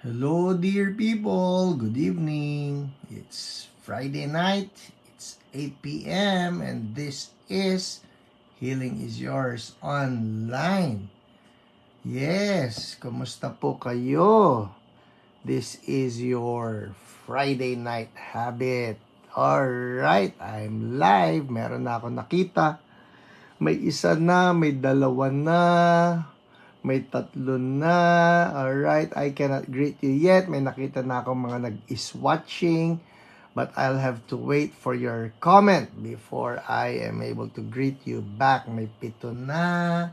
Hello, dear people. Good evening. It's Friday night. It's 8 p.m. and this is Healing is Yours Online. Yes, kumusta po kayo? This is your Friday night habit. Alright, I'm live. Meron na ako nakita. May isa na, may dalawa na. May tatlo na. Alright, I cannot greet you yet. May nakita na akong mga nag-is-watching. But I'll have to wait for your comment before I am able to greet you back. May pito na.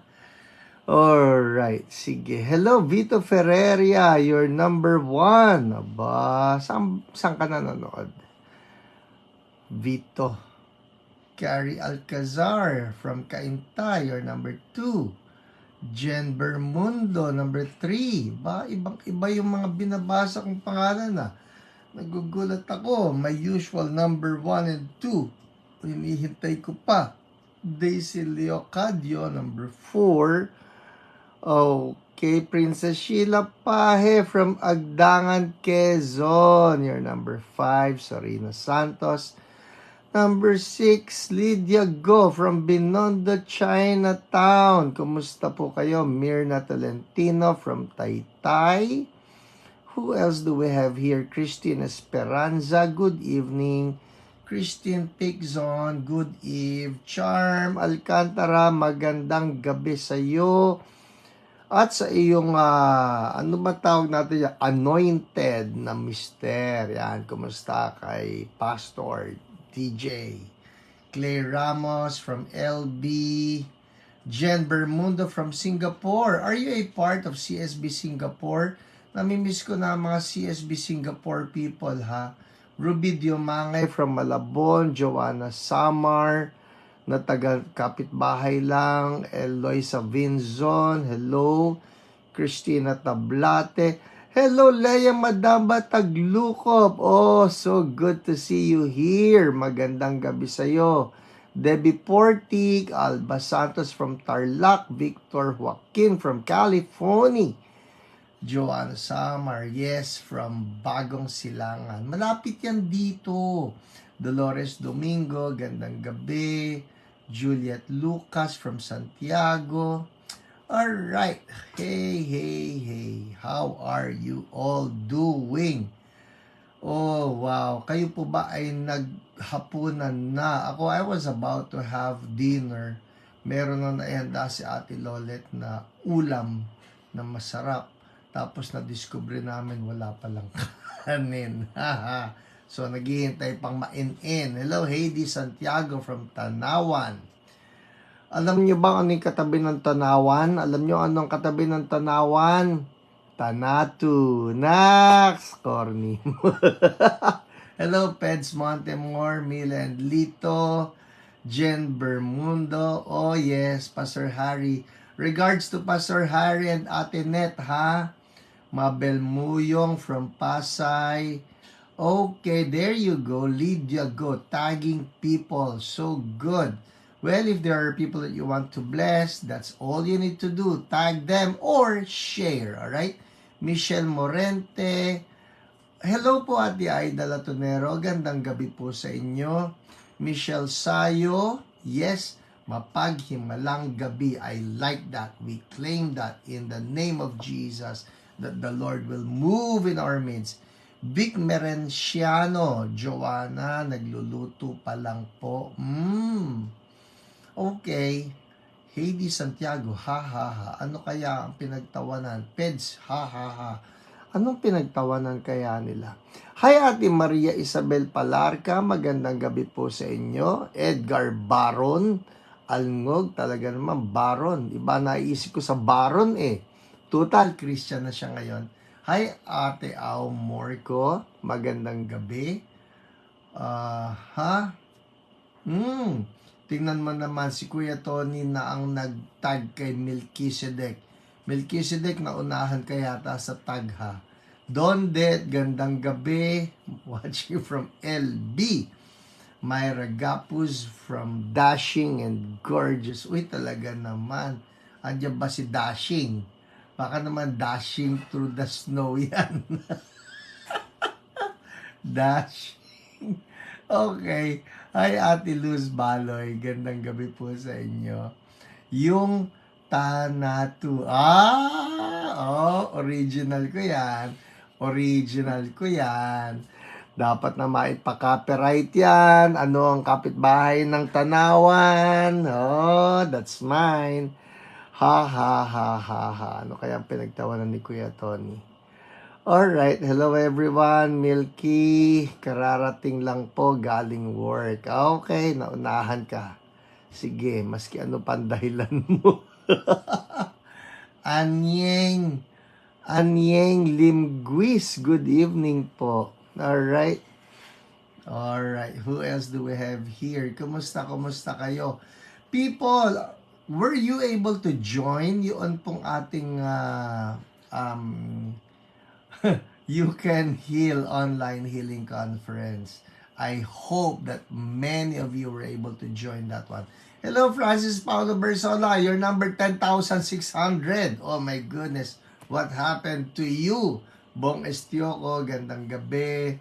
Alright, sige. Hello, Vito Ferreria. You're number 1. Aba, saan ka nanonood? Vito. Carrie Alcazar from Cainta. You're number 2. Jen Bermundo, number 3. Ba, ibang-iba yung mga binabasa kong pangalan na. Nagugulat ako. My usual number 1 and 2. Hinihintay ko pa. Daisy Leocadio, number 4. Okay, Princess Sheila Pahe from Agdangan, Quezon. You're number 5. Sorina Santos. Number 6, Lydia Go from Binondo, Chinatown. Kumusta po kayo? Mirna Tolentino from Taytay. Who else do we have here? Christine Esperanza, good evening. Christine Pigzon, good eve. Charm Alcantara, magandang gabi sa iyo. At sa iyong, ano ba tawag natin yan? Anointed na mister. Yan, kumusta kay Pastor TJ, Clay Ramos from LB, Jen Bermundo from Singapore. Are you a part of CSB Singapore? Namimiss ko na mga CSB Singapore people, ha? Ruby Diomangay from Malabon, Joanna Samar, na taga kapitbahay lang, Eloisa Vinzon, hello, Christina Tablate, hello, Leia Madamba Taglukop. Oh, so good to see you here. Magandang gabi sa'yo. Debbie Portig, Alba Santos from Tarlac, Victor Joaquin from California. Joanna Samar, yes, from Bagong Silangan. Malapit yan dito. Dolores Domingo, gandang gabi. Juliet Lucas from Santiago. Alright, hey, how are you all doing? Oh, wow, kayo po ba ay naghapunan na? Ako, I was about to have dinner. Meron na naihanda si Ate Lolet na ulam na masarap. Tapos na-discover namin wala palang kanin. So, naghihintay pang main-in. Hello, Heidi Santiago from Tanawan. Alam niyo ba ano yung katabi ng Tanawan? Alam niyo anong katabi ng Tanawan? Tanatu. Nax! Corny. Hello, Peds Montemor, Mila and Lito, Jen Bermundo. Oh yes, Pastor Harry. Regards to Pastor Harry and Ate Net, ha? Mabel Muyong from Pasay. Okay, there you go. Lydia Go. Tagging people. So good. Well, if there are people that you want to bless, that's all you need to do. Tag them or share, alright? Michelle Morente. Hello po, Ate Aida Latonero. Gandang gabi po sa inyo. Michelle Sayo. Yes, mapaghimalang gabi. I like that. We claim that in the name of Jesus, that the Lord will move in our midst. Vic Merenciano. Joanna, nagluluto pa lang po. Okay. Heidi Santiago, ha. Ano kaya ang pinagtawanan? Peds, ha. Anong pinagtawanan kaya nila? Hi, Ate Maria Isabel Palarca. Magandang gabi po sa inyo. Edgar Baron. Alngog, talaga naman, Baron. Iba naisip ko sa Baron eh. Total Christian na siya ngayon. Hi, Ate Au Morco. Magandang gabi. Tingnan mo naman si Kuya Tony na ang nag-tag kay Melchizedek. Melchizedek na unahan ka yata sa tag, ha. Don Det, gandang gabi. Watching from LB. Myra Gapuz from Dashing and Gorgeous. Uy, talaga naman. Andiyan ba si Dashing? Baka naman dashing through the snow yan. Dashing. Okay. Hi, Ate Luz Baloy. Gandang gabi po sa inyo. Yung Tanatu. Original ko yan. Original ko yan. Dapat na maipaka-copyright yan. Ano ang kapitbahay ng Tanawan? Oh, that's mine. Ha, ha, ha, ha, ha. Ano kaya ang pinagtawanan ni Kuya Tony? Alright, hello everyone. Milky, kararating lang po galing work. Okay, naunahan ka. Sige, maski ano pang dahilan mo. Anyeng Limguis, good evening po. Alright. Alright, who else do we have here? Kumusta kayo? People, were you able to join yun pong ating You Can Heal online healing conference? I hope that many of you were able to join that one. Hello, Francis Paulo Bersola. You're number 10,600. Oh my goodness. What happened to you? Bong Estioco, gandang gabi.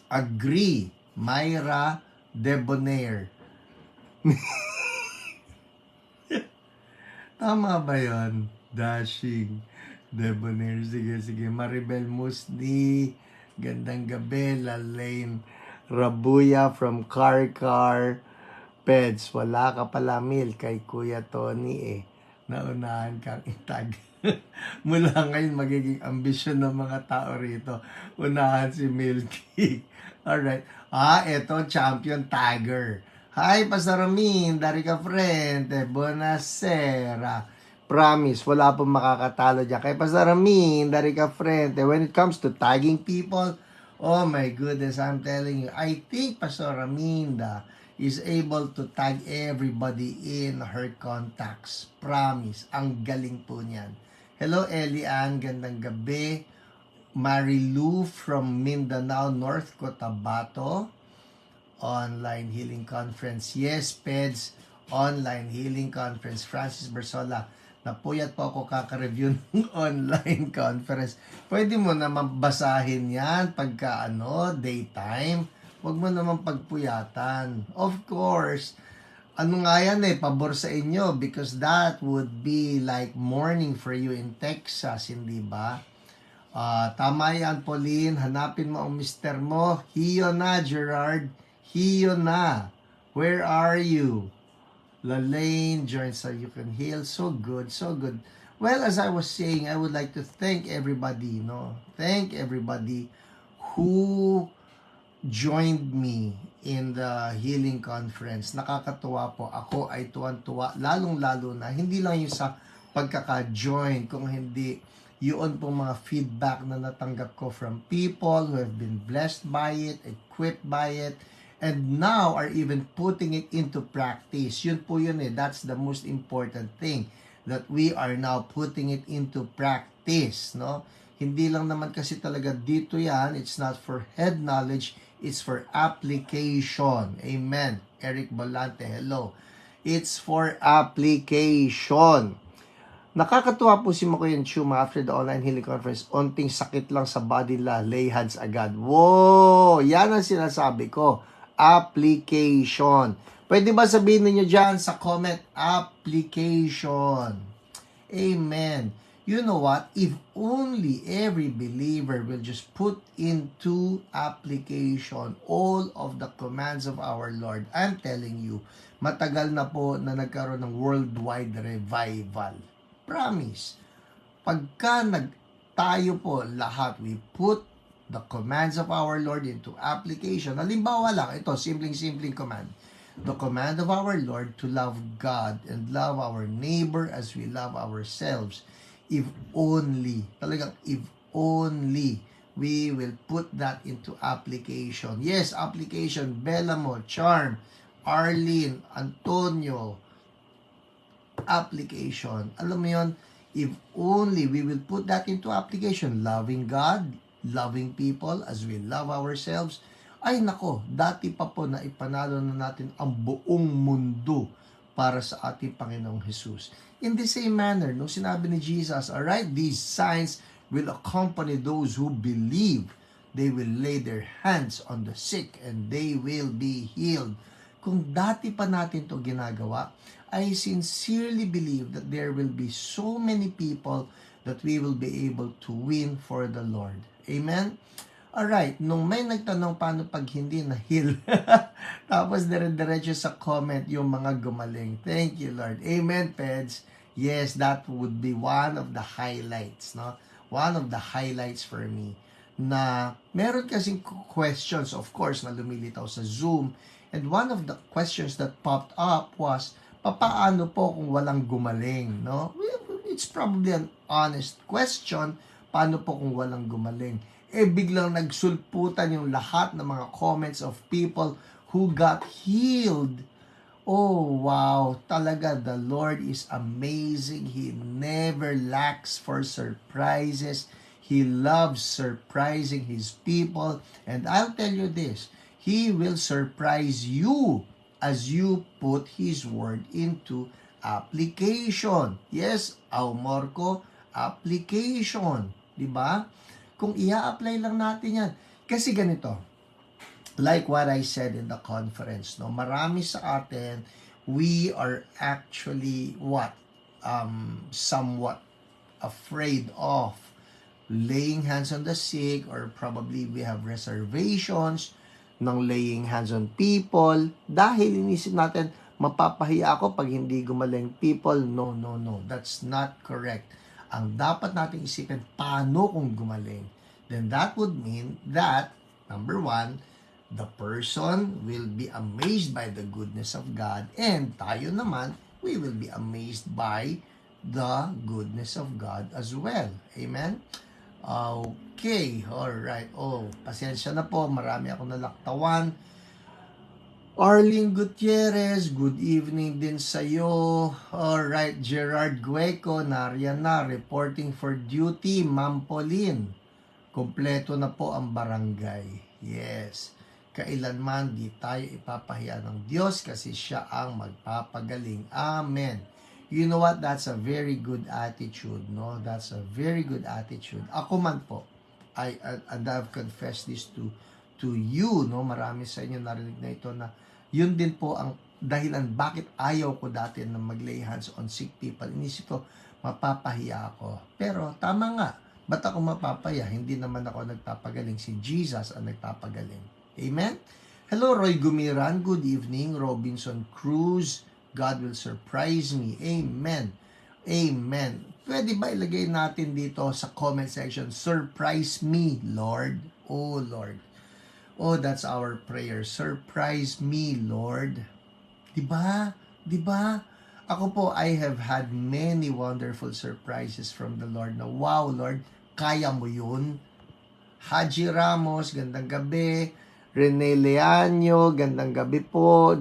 Agree. Myra Debonair. Tama ba yun? Dashing. Debonair. Sige. Maribel Musni. Gandang gabi. Lalaine Rabuya from Car. Peds. Wala ka pala, Mil, kay Kuya Tony eh. Naunahan kang itag. Mula ngayon, magiging ambisyon ng mga tao rito. Unahan si Milky. Alright. Eto, champion Tiger. Hi, Pastor Amin. Dari ka, friend. Buonasera. Promise, wala pong makakatalo dyan. Kay Pastor Amin, dari ka, friend. When it comes to tagging people, oh my goodness, I'm telling you, I think Pastor Aminda is able to tag everybody in her contacts. Promise, ang galing po niyan. Hello, Elian, gandang gabi. Marilu from Mindanao, North Cotabato. Online Healing Conference. Yes, Peds, Online Healing Conference. Francis Bersola, napuyat po ako kaka-review ng online conference. Pwede mo naman basahin yan pagka daytime. Huwag mo naman pagpuyatan. Of course, ano nga yan pabor sa inyo because that would be like morning for you in Texas, hindi ba? Tama yan, Pauline. Hanapin mo ang mister mo. Hiyo na, Gerard. Hiyo na. Where are you? Lalaine joins so You Can Heal. So good, so good. Well, as I was saying, I would like to thank everybody, Thank everybody who joined me in the healing conference. Nakakatuwa po. Ako ay tuwan-tuwa. Lalong-lalo na, hindi lang yung sa pagkaka-join, kung hindi yun pong mga feedback na natanggap ko from people who have been blessed by it, equipped by it, and now are even putting it into practice. Yun po yun That's the most important thing. That we are now putting it into practice, Hindi lang naman kasi talaga dito yan. It's not for head knowledge. It's for application. Amen. Eric Bolante, hello. It's for application. Nakakatuwa po si Makoyan Chuma after the online healing conference. Onting sakit lang sa body lay hands agad. Wow! Yan ang sinasabi ko. Application. Pwede ba sabihin niyo dyan sa comment, application. Amen. You know what? If only every believer will just put into application all of the commands of our Lord, I'm telling you, matagal na po na nagkaroon ng worldwide revival. Promise. Pagka tayo po lahat, we put the commands of our Lord into application. Halimbawa lang, ito, simpleng-simpleng command. The command of our Lord to love God and love our neighbor as we love ourselves. If only, talagang if only, we will put that into application. Yes, application. Belamo, Charm, Arlene, Antonio, application. Alam mo yun, if only we will put that into application, loving God, loving people as we love ourselves, ay nako, dati pa po na ipanalo na natin ang buong mundo para sa ating Panginoong Jesus. In the same manner, nung sinabi ni Jesus, alright, these signs will accompany those who believe. They will lay their hands on the sick and they will be healed. Kung dati pa natin to ginagawa, I sincerely believe that there will be so many people that we will be able to win for the Lord. Amen? Alright, nung may nagtanong paano pag hindi na-heal, tapos dire-diretso sa comment yung mga gumaling. Thank you, Lord. Amen, Peds. Yes, that would be one of the highlights, no? One of the highlights for me. Na meron kasing questions, of course, na lumilitaw sa Zoom. And one of the questions that popped up was, papaano po kung walang gumaling, no? It's probably an honest question. Paano po kung walang gumaling? Biglang nagsulputan yung lahat ng mga comments of people who got healed. Oh, wow. Talaga, the Lord is amazing. He never lacks for surprises. He loves surprising His people. And I'll tell you this, He will surprise you as you put His word into application. Yes, Marco, application. Diba? Kung i-apply lang natin yan. Kasi ganito, like what I said in the conference, no, marami sa atin, we are actually somewhat afraid of laying hands on the sick, or probably we have reservations ng laying hands on people dahil inisip natin, mapapahiya ako pag hindi gumaling people. No, that's not correct. Ang dapat nating isipin, paano kung gumaling? Then that would mean that, number one, the person will be amazed by the goodness of God, and tayo naman, we will be amazed by the goodness of God as well. Amen? Okay, alright. Pasensya na po, marami akong nalaktawan. Arlene Gutierrez, good evening din sa'yo. Alright, Gerard Gueco, nariyan na, reporting for duty. Ma'am Pauline, kompleto na po ang barangay. Yes, kailanman di tayo ipapahiya ng Diyos kasi siya ang magpapagaling. Amen. You know what? That's a very good attitude, no? That's a very good attitude. Ako man po, and I've confessed this to you, no? Marami sa inyo narinig na ito na yun din po ang dahilan bakit ayaw ko dati na mag-lay hands on sick people. Inisip ko, mapapahiya ako. Pero tama nga, ba't ako mapapahiya? Hindi naman ako nagpapagaling. Si Jesus ang nagpapagaling. Amen? Hello, Roy Gumiran. Good evening. Robinson Cruz. God will surprise me. Amen. Amen. Pwede ba ilagay natin dito sa comment section, surprise me, Lord. Oh, Lord. Oh, that's our prayer. Surprise me, Lord. Diba? Diba? Ako po, I have had many wonderful surprises from the Lord na, wow, Lord, kaya mo yun? Haji Ramos, gandang gabi. Rene Leaño, gandang gabi po.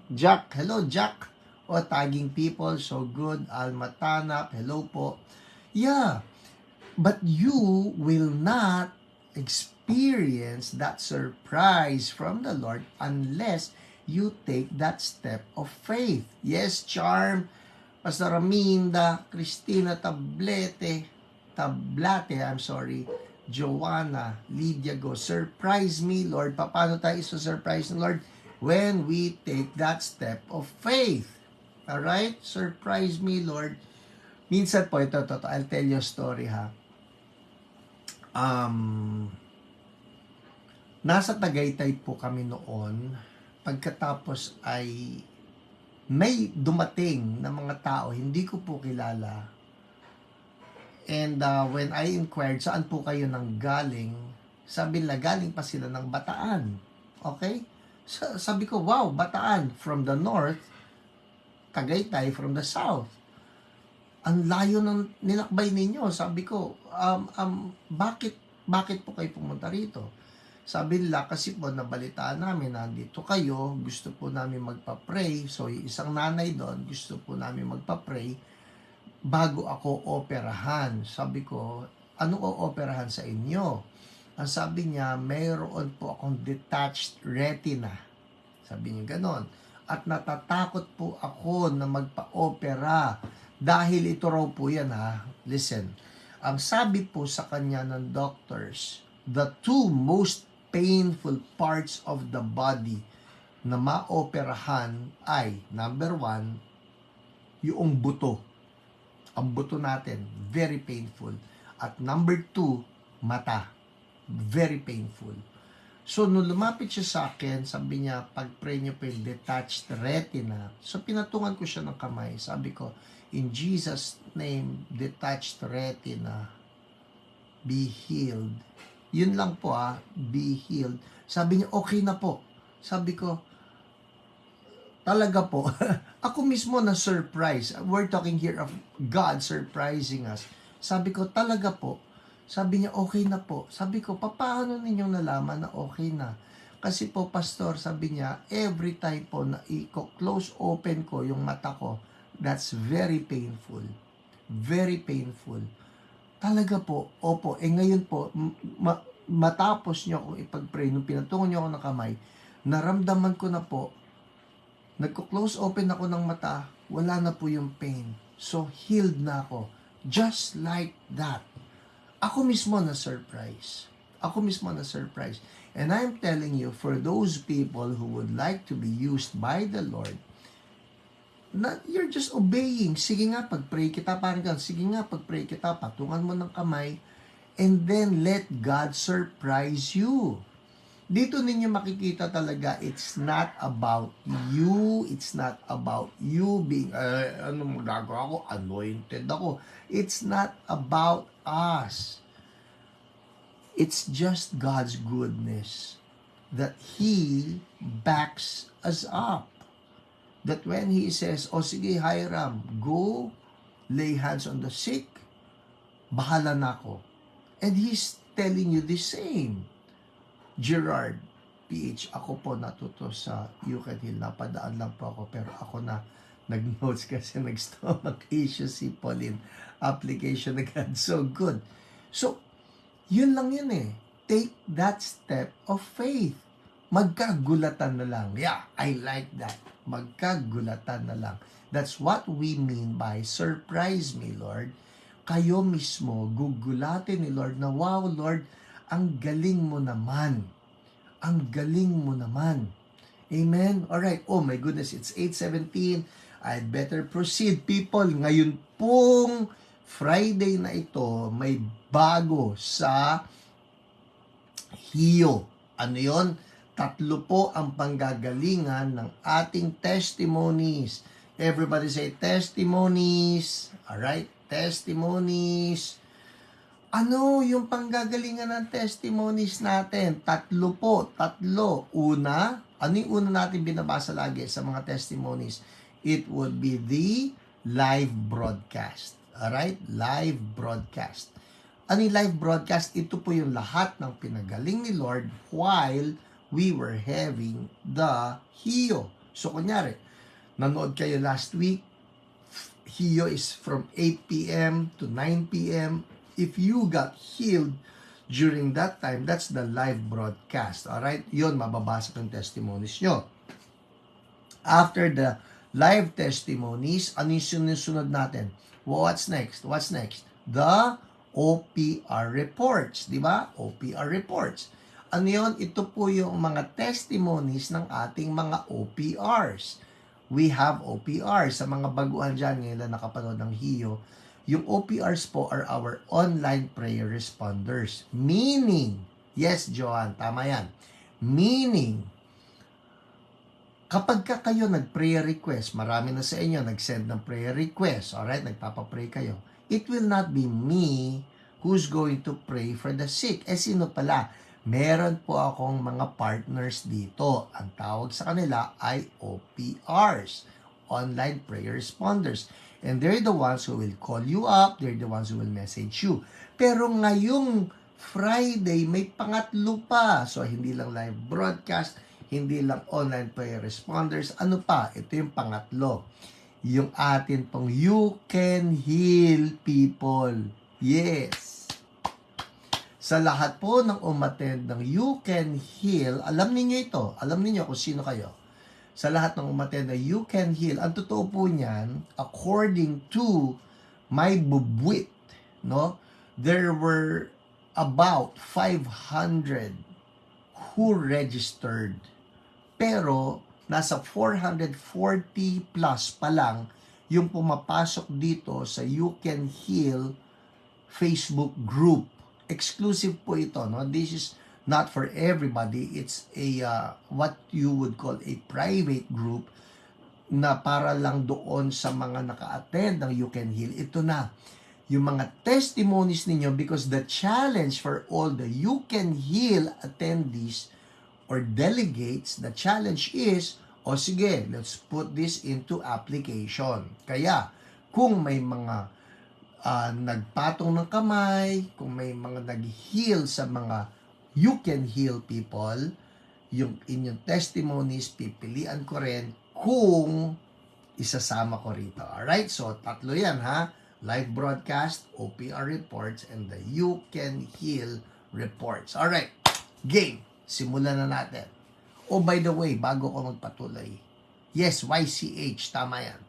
Jack, hello Jack. Tagging people, so good. Alma Tanap, hello po. Yeah, but you will not experience that surprise from the Lord unless you take that step of faith. Yes, Charm, Pastor Aminda, Cristina Tablate, Joanna, Lydia Go, surprise me, Lord. Paano tayo surprise ng Lord? When we take that step of faith. Alright? Surprise me, Lord. Minsan po, ito, I'll tell you a story, ha. Nasa Tagaytay po kami noon. Pagkatapos ay may dumating na mga tao, hindi ko po kilala. And when I inquired, saan po kayo nang galing? Sabi nila, galing pa sila ng Bataan. Okay? So, sabi ko, wow, Bataan from the north, Tagaytay from the south. Ang layo ng nilakbay ninyo. Sabi ko, bakit po kayo pumunta rito? Sabi nila, kasi po nabalitaan namin, nandito kayo, gusto po namin magpa-pray. So, isang nanay doon, gusto po namin magpa-pray bago ako operahan. Sabi ko, anong o-operahan sa inyo? Ang sabi niya, mayroon po akong detached retina. Sabi niya ganon. at natatakot po ako na magpa-opera dahil ito raw po yan ha. Listen, ang sabi po sa kanya ng doctors, the two most painful parts of the body na maoperahan ay, number 1, yung buto. Ang buto natin, very painful. At number 2, mata. Very painful. So, nung lumapit siya sa akin, sabi niya, pag-pray niyo po yung detached retina. So, pinatungan ko siya ng kamay. Sabi ko, in Jesus' name, detached retina, be healed. Yun lang po be healed. Sabi niya, okay na po. Sabi ko, talaga po. Ako mismo na surprise. We're talking here of God surprising us. Sabi ko, talaga po. Sabi niya, okay na po. Sabi ko, paano ninyong nalaman na okay na? Kasi po, pastor, sabi niya, every time po na i-close open ko yung mata ko, that's very painful. Very painful. Talaga po, opo. Ngayon po, matapos niyo akong ipag-pray, nung pinatungan niyo ako ng kamay, naramdaman ko na po, nagko-close open ako ng mata, wala na po yung pain. So, healed na ako. Just like that. Ako mismo na surprise. Ako mismo na surprise. And I'm telling you, for those people who would like to be used by the Lord, na you're just obeying. Sige nga, pag-pray kita, parang ganun. Sige nga, pag-pray kita, patungan mo ng kamay, and then let God surprise you. Dito ninyo makikita talaga, it's not about you. It's not about you being, ano magagawa ako, anointed ako. It's not about us. It's just God's goodness that He backs us up. That when He says, o sige Hiram, go, lay hands on the sick, bahala na ako. And He's telling you the same. Gerard, PH, ako po natuto sa Yucatan Hill, napadaan lang po ako, pero ako na nag-notes kasi nag-stomach issue si Pauline. Application agad. So good. So, yun lang yun eh. Take that step of faith. Magkagulatan na lang. Yeah, I like that. Magkagulatan na lang. That's what we mean by surprise me, Lord. Kayo mismo, gugulatin ni Lord na, wow, Lord, ang galing mo naman. Ang galing mo naman. Amen? Alright. Oh my goodness, it's 8:17. I'd better proceed. People, ngayon pong Friday na ito, may bago sa HIO. Ano yon? 3 po ang panggagalingan ng ating testimonies. Everybody say testimonies. Alright? Testimonies. Ano yung panggagalingan ng testimonies natin? 3 po, 3. Una, ano yung una natin binabasa lagi sa mga testimonies? It would be the live broadcast. Alright? Live broadcast. Ano yung live broadcast? Ito po yung lahat ng pinagaling ni Lord while we were having the HIO. So, kunyari, nanood kayo last week, HIO is from 8 p.m. to 9 p.m. If you got healed during that time, that's the live broadcast. Alright? Yun, mababasa yung testimonies nyo. After the live testimonies, ano yung sunod natin? What's next? What's next? The OPR reports. Di ba? OPR reports. Ano yun? Ito po yung mga testimonies ng ating mga OPRs. We have OPRs. Sa mga baguhan dyan, ngayon na nakapanood ng HIO, yung OPRs po are our online prayer responders. Meaning, yes, Joanne, tama yan. Meaning, kapag kayo nag-prayer request, marami na sa inyo nag-send ng prayer request, alright, nagpapapray kayo, it will not be me who's going to pray for the sick. Sino pala? Meron po akong mga partners dito. Ang tawag sa kanila ay OPRs, online prayer responders. And they're the ones who will call you up, they're the ones who will message you. Pero ngayong Friday, may pangatlo pa. So, hindi lang live broadcast, hindi lang online prayer responders. Ano pa? Ito yung pangatlo. Yung atin pong You Can Heal People. Yes. Sa lahat po ng umattend ng You Can Heal, alam niyo ito. Alam niyo kung sino kayo. sa lahat ng umattend na You Can Heal. Ang totoo po niyan, according to my bubwit, no, there were about 500 who registered. Pero, nasa 440 plus pa lang yung pumapasok dito sa You Can Heal Facebook group. Exclusive po ito, no? This is not for everybody. It's a what you would call a private group na para lang doon sa mga naka-attend ng You Can Heal. Ito na yung mga testimonies ninyo, because the challenge for all the You Can Heal attendees or delegates, the challenge is, o sige, let's put this into application. Kaya, kung may mga nagpatong ng kamay, kung may mga nag-heal sa mga You Can Heal people, yung inyong testimonies, pipilian ko rin kung isasama ko rito. Alright? So, tatlo yan ha. Live broadcast, OPR reports, and the You Can Heal reports. Alright. Game. Simulan na natin. Oh, by the way, bago ko magpatuloy. Yes, YCH. Tama yan.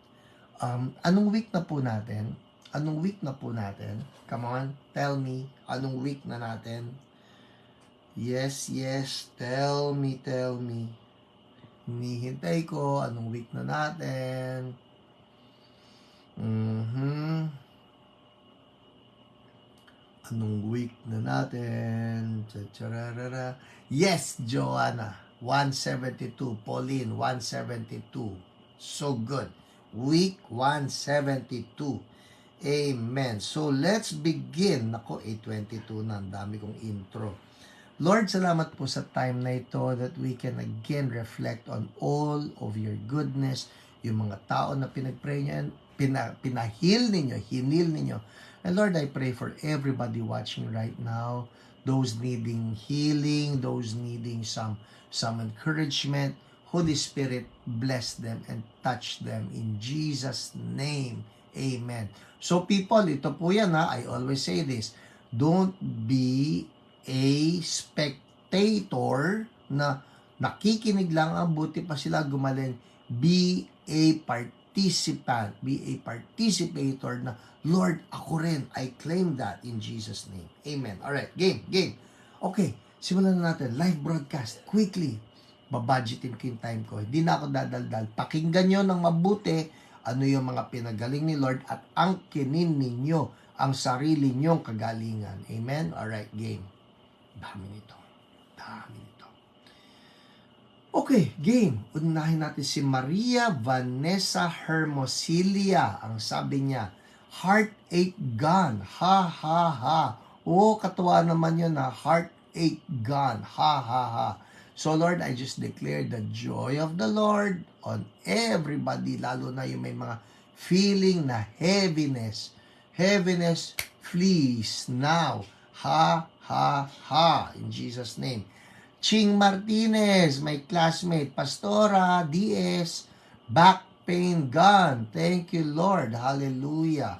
Anong week na po natin? Anong week na po natin? Come on, tell me. Anong week na natin? Yes, tell me. Hinihintay ko. Anong week na natin? Anong week na natin? Yes, Joanna. 172. Pauline, 172. So good. Week 172. Amen. So, let's begin. Nako, 8:22 na. Ang dami kong intro. Lord, salamat po sa time na ito that we can again reflect on all of your goodness, yung mga tao na pinag-pray niyo, pinahil ninyo, hinil ninyo. And Lord, I pray for everybody watching right now, those needing healing, those needing some encouragement. Holy Spirit, bless them and touch them in Jesus' name. Amen. So people, ito po yan ha. I always say this. Don't be a spectator na nakikinig lang, ang buti pa sila gumaling. Be a participant. Be a participator na, Lord, ako rin. I claim that in Jesus' name. Amen. Alright, game. Okay, simulan na natin. Live broadcast. Quickly. Babudgetin ko yung time ko. Hindi na ako dadaldal. Pakinggan nyo ng mabuti ano yung mga pinagaling ni Lord at angkinin ninyo ang sarili nyong kagalingan. Amen? Alright, game. Dami nito. Okay, game. Unahin natin si Maria Vanessa Hermosilia. Ang sabi niya, heartache gone. Ha, ha, ha. Oh, katuwa naman yun na heartache gone. Ha, ha, ha. So Lord, I just declare the joy of the Lord on everybody, lalo na yung may mga feeling na heaviness. Heaviness flees now. Ha, ha, ha. In Jesus' name. Ching Martinez, my classmate. Pastora DS, back pain gone. Thank you, Lord. Hallelujah.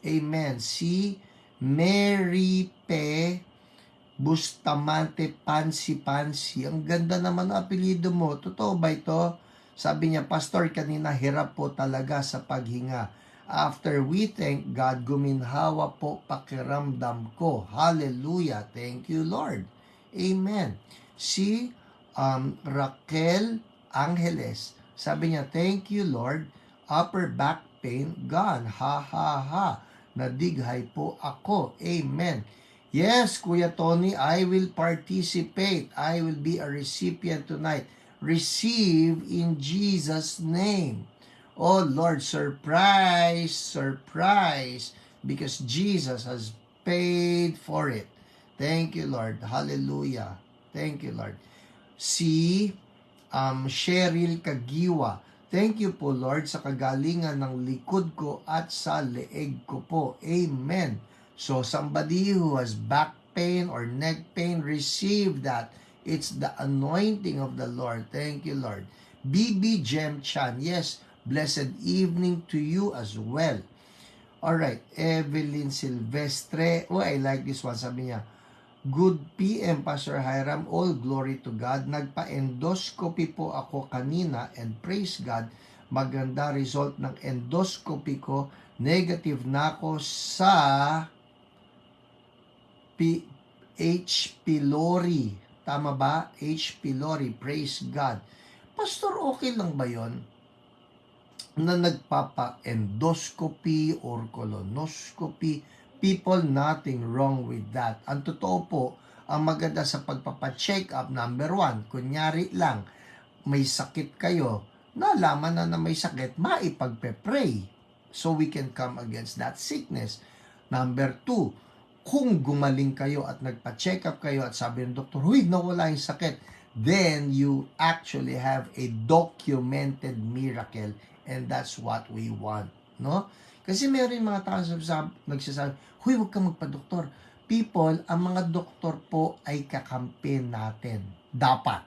Amen. Si Mary P. Bustamante Pansi. Ang ganda naman ang apelyido mo. Totoo ba ito? Sabi niya, Pastor, kanina hirap po talaga sa paghinga. After we thank God, guminhawa po pakiramdam ko. Hallelujah. Thank you, Lord. Amen. Si Raquel Angeles, sabi niya, thank you, Lord. Upper back pain gone. Ha, ha, ha. Nadighay po ako. Amen. Yes, Kuya Tony, I will participate. I will be a recipient tonight. Receive in Jesus' name. Oh Lord, surprise, because Jesus has paid for it. Thank you, Lord. Hallelujah. Thank you, Lord. Si Cheryl Kagiwa, thank you po, Lord, sa kagalingan ng likod ko at sa leeg ko po. Amen. So somebody who has back pain or neck pain, receive that. It's the anointing of the Lord. Thank you, Lord. BB Jem Chan, yes, blessed evening to you as well. Alright, Evelyn Silvestre, oh, I like this one. Sabi niya, Good PM, Pastor Hiram. All glory to God. Nagpa-endoscopy po ako kanina and praise God, maganda result ng endoscopy ko. Negative na ako sa H. pylori. Tama ba? H. pylori. Praise God. Pastor, okay lang ba yon na nagpapa-endoscopy or colonoscopy? People, nothing wrong with that. Ang totoo po, ang maganda sa pagpapa-check up, number 1, kunyari lang, may sakit kayo, nalaman na may sakit, maipagpe-pray so we can come against that sickness. Number 2, kung gumaling kayo at nagpa-check up kayo at sabi ng doktor, huy, nawala yung sakit, then you actually have a documented miracle, and that's what we want, no? Kasi meron mga tao nagsasabi, huy, huwag kang magpa-doktor. People, ang mga doktor po ay kakampi natin. Dapat.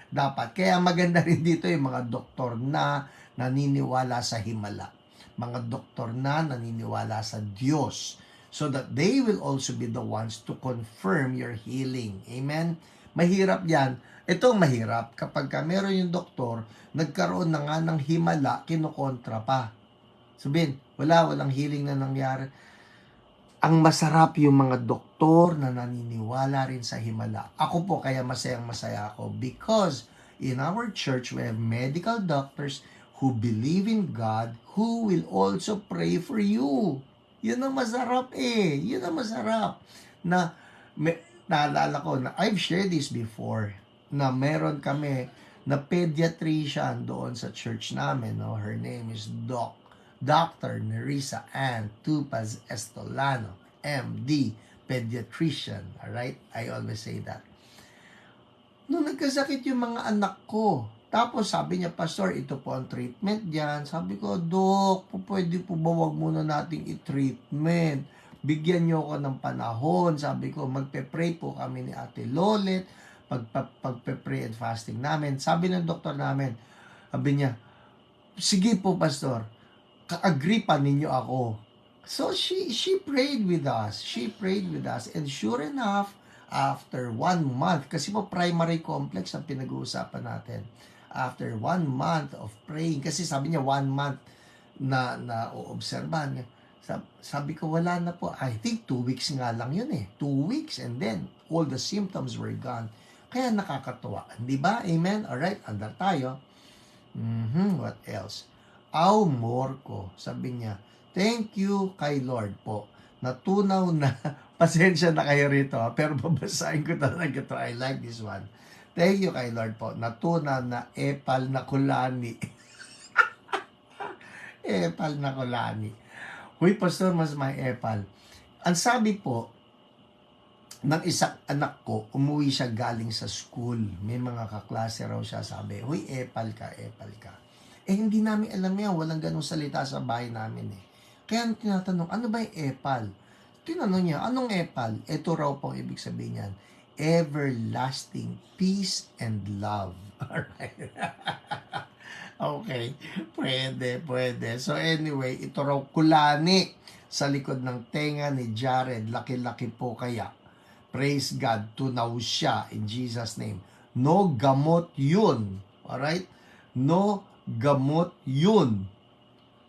Dapat. Kaya maganda rin dito yung mga doktor na naniniwala sa Himala. Mga doktor na naniniwala sa Diyos. So that they will also be the ones to confirm your healing. Amen? Mahirap yan. Ito ang mahirap. Kapag meron yung doktor, nagkaroon na nga ng Himala, kinukontra pa. Sabihin, walang healing na nangyari. Ang masarap yung mga doktor na naniniwala rin sa Himala. Ako po, kaya masayang-masaya ako because in our church, we have medical doctors who believe in God, who will also pray for you. Yun ang masarap eh. Yun ang masarap. Naalala ko na I've shared this before, na meron kami na pediatrician doon sa church namin. No? Her name is Dr. Nerissa Ann Tupaz Estolano, MD, pediatrician. Alright? I always say that. Nung nagkasakit yung mga anak ko, tapos sabi niya, Pastor, ito po ang treatment diyan. Sabi ko, Dok, pwede po ba wag muna nating i-treatment? Bigyan niyo ako ng panahon. Sabi ko, magpe-pray po kami ni Ate Lolet, pagpe-pray and fasting namin. Sabi ng doktor namin, sabi niya, sige po, Pastor, ka-agree pa ninyo ako. So she prayed with us. She prayed with us. And sure enough, after 1 month, kasi po primary complex ang pinag-uusapan natin. After 1 month of praying, kasi sabi niya 1 month na uobserbahan. Sabi ko, wala na po. I think 2 weeks nga lang yun eh. 2 weeks and then all the symptoms were gone. Kaya nakakatuwa. Di ba? Amen? Alright, andar tayo. What else? Morco, sabi niya, thank you kay Lord po. Natunaw na, pasensya na kayo rito, pero babasahin ko talaga ito. I like this one. Thank you kay Lord po. Natunaw na epal na kulani. Epal na kulani. Huy, Pastor, mas may epal. Ang sabi po, ng isang anak ko, umuwi siya galing sa school. May mga kaklase raw siya, sabi, huy, epal ka, epal ka. Hindi namin alam yan. Walang ganong salita sa bahay namin eh. Kaya tinatanong, ano ba yung epal? Tinanong niya, anong epal? Ito raw pong ibig sabihin niyan. Everlasting peace and love. Alright. Okay. Pwede. So anyway, ito raw kulani sa likod ng tenga ni Jared. Laki-laki po kaya. Praise God. Tunaw siya in Jesus' name. No gamot yun. Alright? No gamot yun.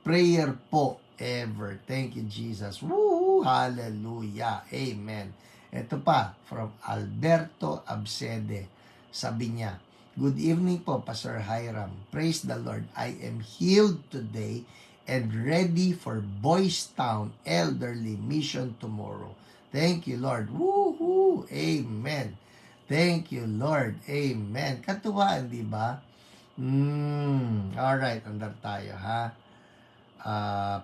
Prayer po ever. Thank you, Jesus. Woo! Hallelujah. Amen. Ito pa, from Alberto Absede. Sabi niya, good evening po, Pastor Hiram. Praise the Lord. I am healed today and ready for Boys Town Elderly Mission tomorrow. Thank you, Lord. Woo-hoo! Amen. Thank you, Lord. Amen. Katuwaan, di ba? Alright, andar tayo ha.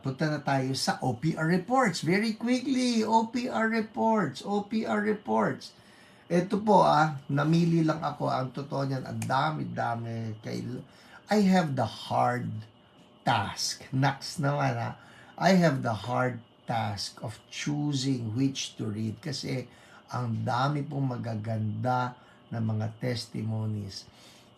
Punta na tayo sa OPR reports. Very quickly, OPR reports. Ito po namili lang ako. Ang totoo niyan, ang dami. I have the hard task. Next naman I have the hard task of choosing which to read. Kasi ang dami pong magaganda na mga testimonies.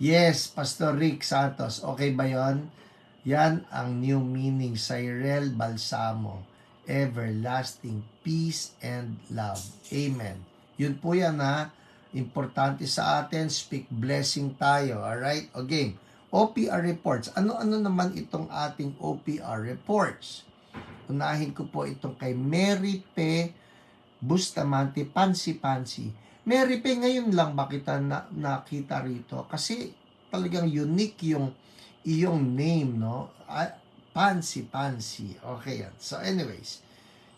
Yes, Pastor Rick Santos. Okay ba yon? Yan ang new meaning. Cyril Balsamo. Everlasting peace and love. Amen. Yun po yan ha. Importante sa atin, speak blessing tayo. Alright? O game. OPR reports. Ano-ano naman itong ating OPR reports? Unahin ko po itong kay Mary P. Bustamante, Pansi. Mary P, ngayon lang ba kita nakita rito? Kasi talagang unique yung iyong name, no? Pansi. Okay yan. So anyways,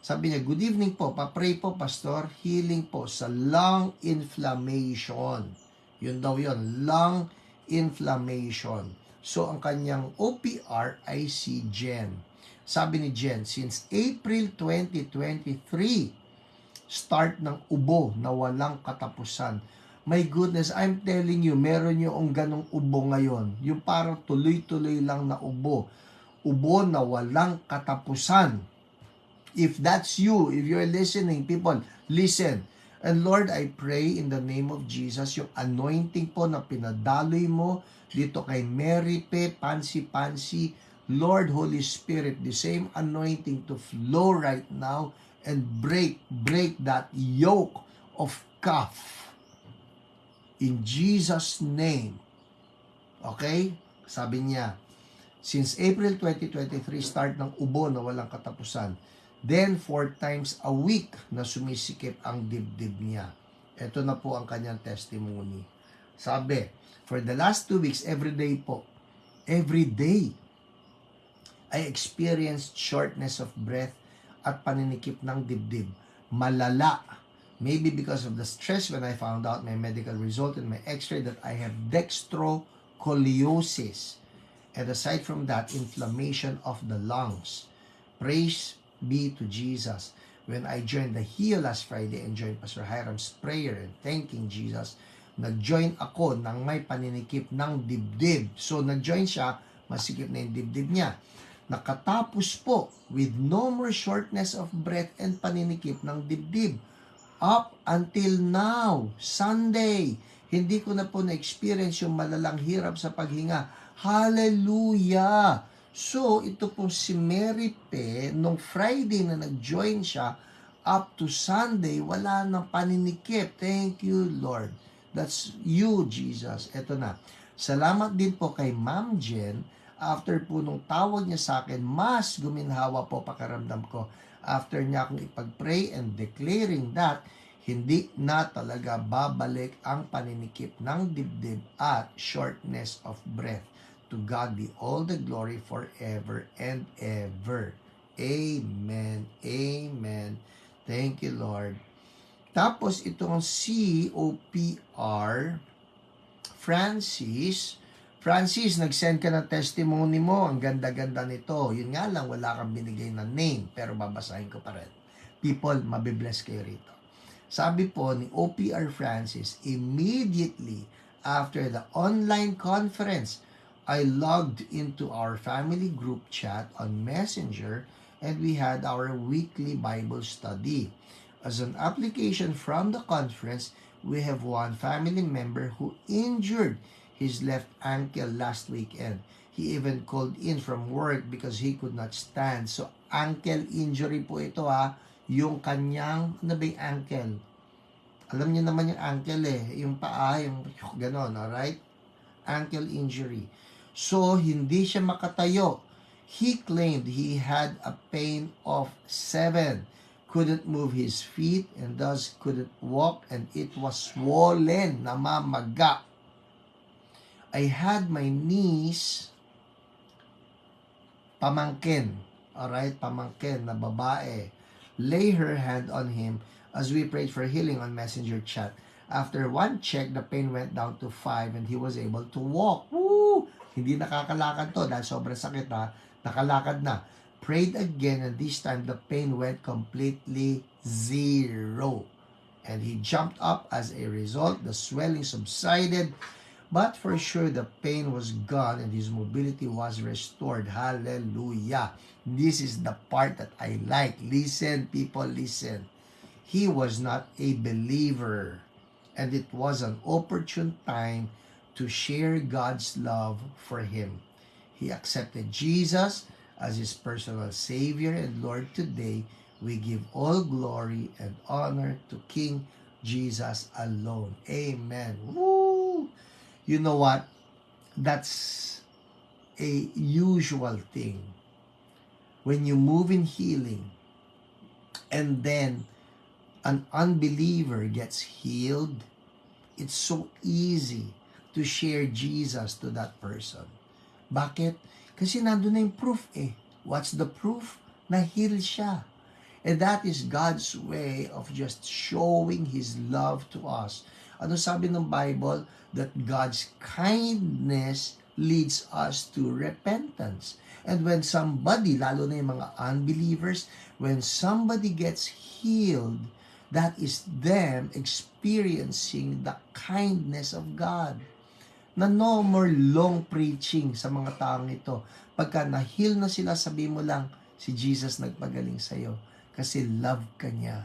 sabi niya, good evening po. Pa-pray po, Pastor. Healing po sa lung inflammation. Yun daw yun. Lung inflammation. So, ang kanyang OPR ay si Jen. Sabi ni Jen, since April 2023, start ng ubo na walang katapusan. My goodness, I'm telling you, meron yung ganong ubo ngayon. Yung parang tuloy-tuloy lang na ubo. Ubo na walang katapusan. If that's you, if you're listening, people, listen. And Lord, I pray in the name of Jesus, yung anointing po na pinadaloy mo dito kay Mary P. Pansi, Lord, Holy Spirit, the same anointing to flow right now and break that yoke of cough. In Jesus' name. Okay? Sabi niya, since April 2023, start ng ubo na walang katapusan. Then, 4 times a week na sumisikip ang dibdib niya. Ito na po ang kanyang testimony. Sabi, for the last 2 weeks, every day, I experienced shortness of breath at paninikip ng dibdib. Malala. Maybe because of the stress when I found out my medical result in my x-ray that I have dextrocoliosis. And aside from that, inflammation of the lungs. Praise be to Jesus. When I joined the Heal last Friday and joined Pastor Hiram's prayer and thanking Jesus, nag-join ako ng may paninikip ng dibdib. So, nag-join siya, masikip na yung dibdib niya. Nakatapos po with no more shortness of breath and paninikip ng dibdib. Up until now, Sunday, hindi ko na po na-experience yung malalang hirap sa paghinga. Hallelujah! So, ito po si Mary P, nung Friday na nag-join siya, up to Sunday, wala nang paninikip. Thank you, Lord. That's you, Jesus. Ito na. Salamat din po kay Ma'am Jen. After po nung tawag niya sa akin, mas guminhawa po pakiramdam ko. After niya akong ipag-pray and declaring that, hindi na talaga babalik ang paninikip ng dibdib at shortness of breath. To God be all the glory forever and ever. Amen. Amen. Thank you, Lord. Tapos itong COPR, Francis, nag-send ka ng testimony mo. Ang ganda-ganda nito. Yun nga lang, wala kang binigay na name, pero babasahin ko pa rin. People, mabibless kayo rito. Sabi po ni OPR Francis, immediately after the online conference, I logged into our family group chat on Messenger and we had our weekly Bible study. As an application from the conference, we have one family member who injured his left ankle last weekend. He even called in from work because he could not stand. So, ankle injury po ito ha. Yung kanyang, ano ba yung ankle? Alam niyo naman yung ankle yung paa, yung ganon, alright? Ankle injury. So, hindi siya makatayo. He claimed he had a pain of 7. Couldn't move his feet and thus couldn't walk and it was swollen, namamaga. I had my niece, pamangkin, alright, pamangkin na babae, lay her hand on him as we prayed for healing on Messenger chat. After one check, the pain went down to 5 and he was able to walk. Woo! Hindi nakakalakad to dahil sobrang sakit ha. Nakalakad na. Prayed again and this time the pain went completely zero. And he jumped up as a result. The swelling subsided. But for sure the pain was gone and his mobility was restored. Hallelujah. This is the part that I like. Listen, people, listen. He was not a believer. And it was an opportune time to share God's love for him. He accepted Jesus as his personal Savior and Lord. Today, we give all glory and honor to King Jesus alone. Amen. Woo! You know what? That's a usual thing. When you move in healing, and then an unbeliever gets healed, it's so easy to share Jesus to that person. Bakit? Kasi nandun na yung proof eh. What's the proof? Na-heal siya. And that is God's way of just showing His love to us. Ano sabi ng Bible? That God's kindness leads us to repentance. And when somebody, lalo na yung mga unbelievers, when somebody gets healed, that is them experiencing the kindness of God. Na no more long preaching sa mga taong ito. Pagka na-heal na sila, sabi mo lang, si Jesus nagpagaling sa'yo. Kasi love ka niya.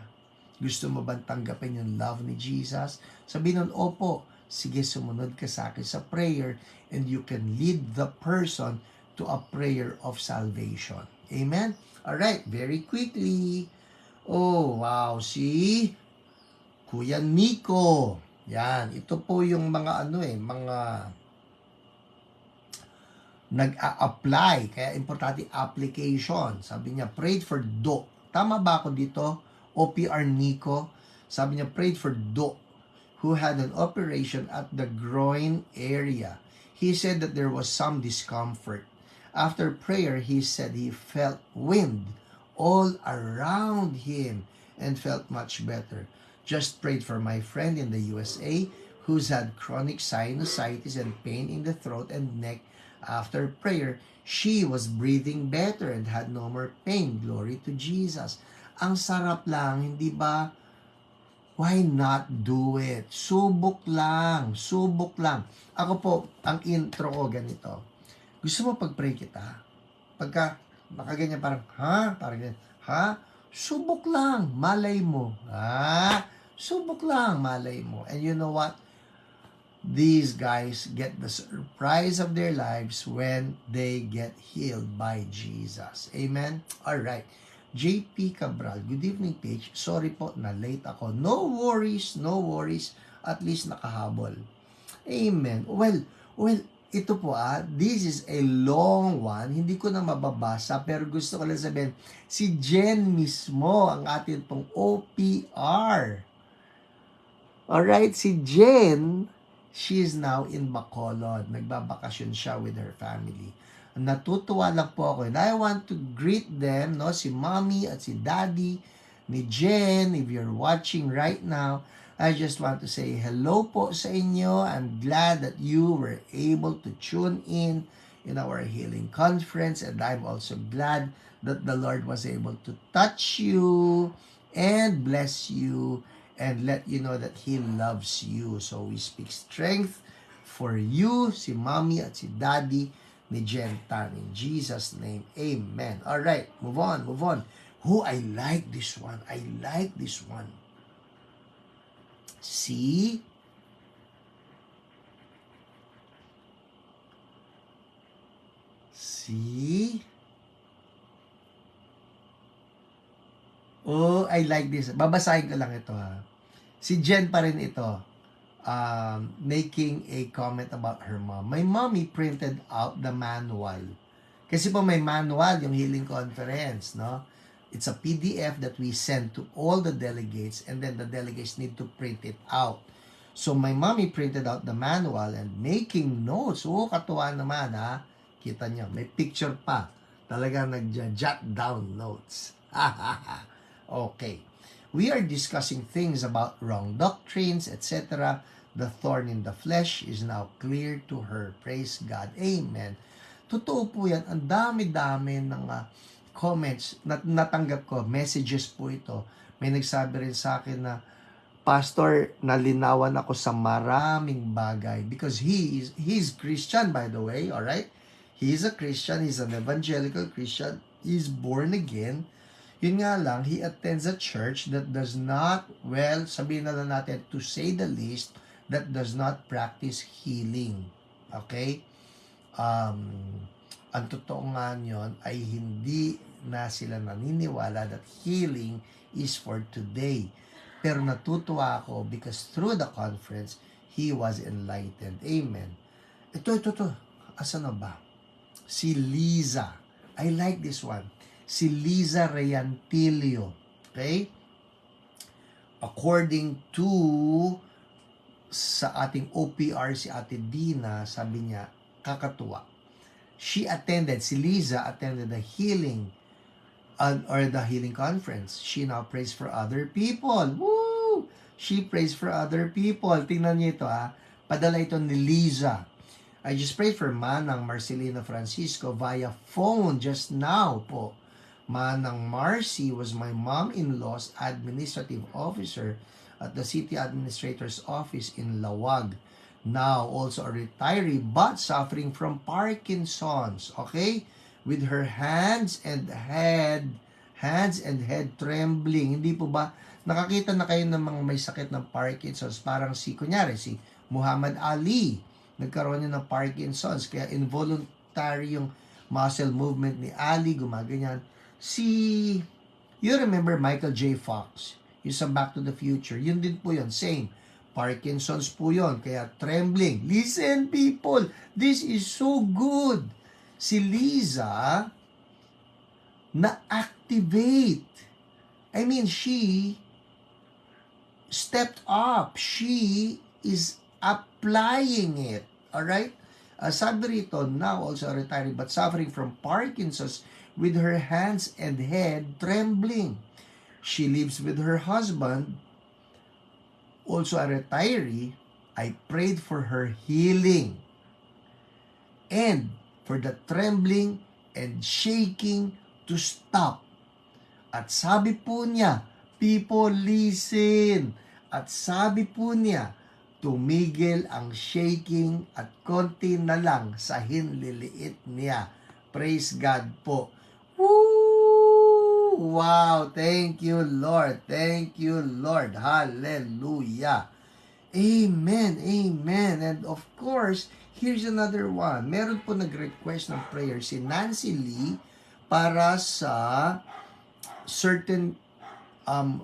Gusto mo bang tanggapin yung love ni Jesus? Sabi nun, opo, sige sumunod ka sa akin sa prayer and you can lead the person to a prayer of salvation. Amen? Alright, very quickly. Oh, wow, si Kuya Nico. Yan, ito po yung mga mga nag-a-apply. Kaya importante application. Sabi niya, prayed for Do. Tama ba ako dito? OPR Nico. Sabi niya, prayed for Do, who had an operation at the groin area. He said that there was some discomfort. After prayer, he said he felt wind all around him and felt much better. Just prayed for my friend in the USA who's had chronic sinusitis and pain in the throat and neck. After prayer, she was breathing better and had no more pain. Glory to Jesus. Ang sarap lang, hindi ba? Why not do it? Subok lang. Subok lang. Ako po, ang intro ko ganito. Gusto mo pag-pray kita? Pagka nakaganyan parang, ha? Parang ganyan, ha? Subok lang. Malay mo. Ha? Subok lang. Malay mo. And you know what? These guys get the surprise of their lives when they get healed by Jesus. Amen? Alright. JP Cabral, good evening, Paige. Sorry po na late ako. No worries, no worries. At least nakahabol. Amen. Well, ito po this is a long one. Hindi ko na mababasa, pero gusto ko lang sabihin, si Jen mismo ang atin pong OPR. Alright, si Jen, she is now in Bacolod. Nagbabakasyon siya with her family. Natutuwa lang po ako. And I want to greet them, no? Si Mommy at si Daddy, ni Jen, if you're watching right now, I just want to say hello po sa inyo. I'm glad that you were able to tune in our healing conference. And I'm also glad that the Lord was able to touch you and bless you and let you know that He loves you. So we speak strength for you, si Mommy at si Daddy ni Jen Tan. In Jesus' name, amen. Alright, move on. Oh, I like this one. See? Oh, I like this. Babasahin ko lang ito Si Jen pa rin ito. Making a comment about her mom. My mommy printed out the manual. Kasi po may manual yung healing conference, no? It's a PDF that we send to all the delegates and then the delegates need to print it out. So my mommy printed out the manual and making notes. Oh, katuwa naman Kita nyo, may picture pa. Talagang nag-jot down notes. Okay. We are discussing things about wrong doctrines, etc. The thorn in the flesh is now clear to her. Praise God. Amen. Totoo po yan. Ang dami-dami ng comments na natanggap ko. Messages po ito. May nagsabi rin sa akin na, Pastor, nalinawan ako sa maraming bagay. Because he's Christian, by the way. Alright? He's a Christian. He's an evangelical Christian. He's born again. Yun nga lang, he attends a church that does not, well, sabihin na lang natin, to say the least, that does not practice healing. Okay? Ang totoo nga nyon ay hindi na sila naniniwala that healing is for today. Pero natutuwa ako because through the conference, he was enlightened. Amen. Ito. Asan na ba? Si Liza. I like this one. Si Liza Reyantilio. Okay? According to sa ating OPR, si Ate Dina, sabi niya, kakatuwa. Si Liza attended the healing or the healing conference. She now prays for other people. Woo! She prays for other people. Tingnan niyo ito Padala ito ni Liza. I just prayed for Manang Marcelino Francisco via phone just now po. Manang Marcy was my mom-in-law's administrative officer at the city administrator's office in Lawag. Now also a retiree but suffering from Parkinson's. Okay? With her hands and head trembling. Hindi po ba nakakita na kayo ng mga may sakit ng Parkinson's? Parang kunyari si Muhammad Ali, nagkaroon niya ng Parkinson's, kaya involuntary yung muscle movement ni Ali, gumaganyan. You remember Michael J. Fox, yung sa Back to the Future, yun din po yun, same. Parkinson's po yun, kaya trembling. Listen people, this is so good. Si Liza, na-activate. I mean, she stepped up. She is applying it. Alright? Sabi rito, now also a retiree but suffering from Parkinson's with her hands and head trembling. She lives with her husband, also a retiree. I prayed for her healing and for the trembling and shaking to stop. At sabi po niya, people listen. At sabi po niya, tumigil ang shaking at konti na lang sa hinliliit niya. Praise God po. Woo! Wow! Thank you, Lord. Thank you, Lord. Hallelujah. Amen. Amen. And of course, here's another one. Meron po nag-request ng prayer si Nancy Lee para sa certain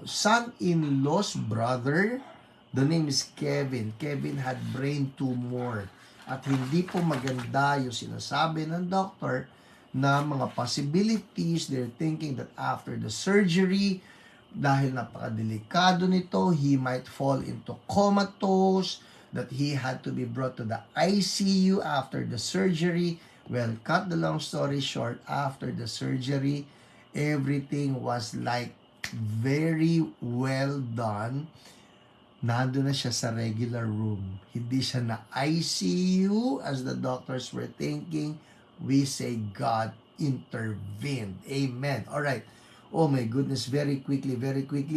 son-in-law's brother. The name is Kevin. Kevin had brain tumor. At hindi po maganda yung sinasabi ng doctor na mga possibilities. They're thinking that after the surgery, dahil napakadelikado nito, he might fall into comatose, that he had to be brought to the ICU after the surgery. Well, cut the long story short, after the surgery, everything was like very well done. Nandun na siya sa regular room. Hindi siya na ICU as the doctors were thinking. We say God intervened. Amen. Alright. Oh my goodness, very quickly.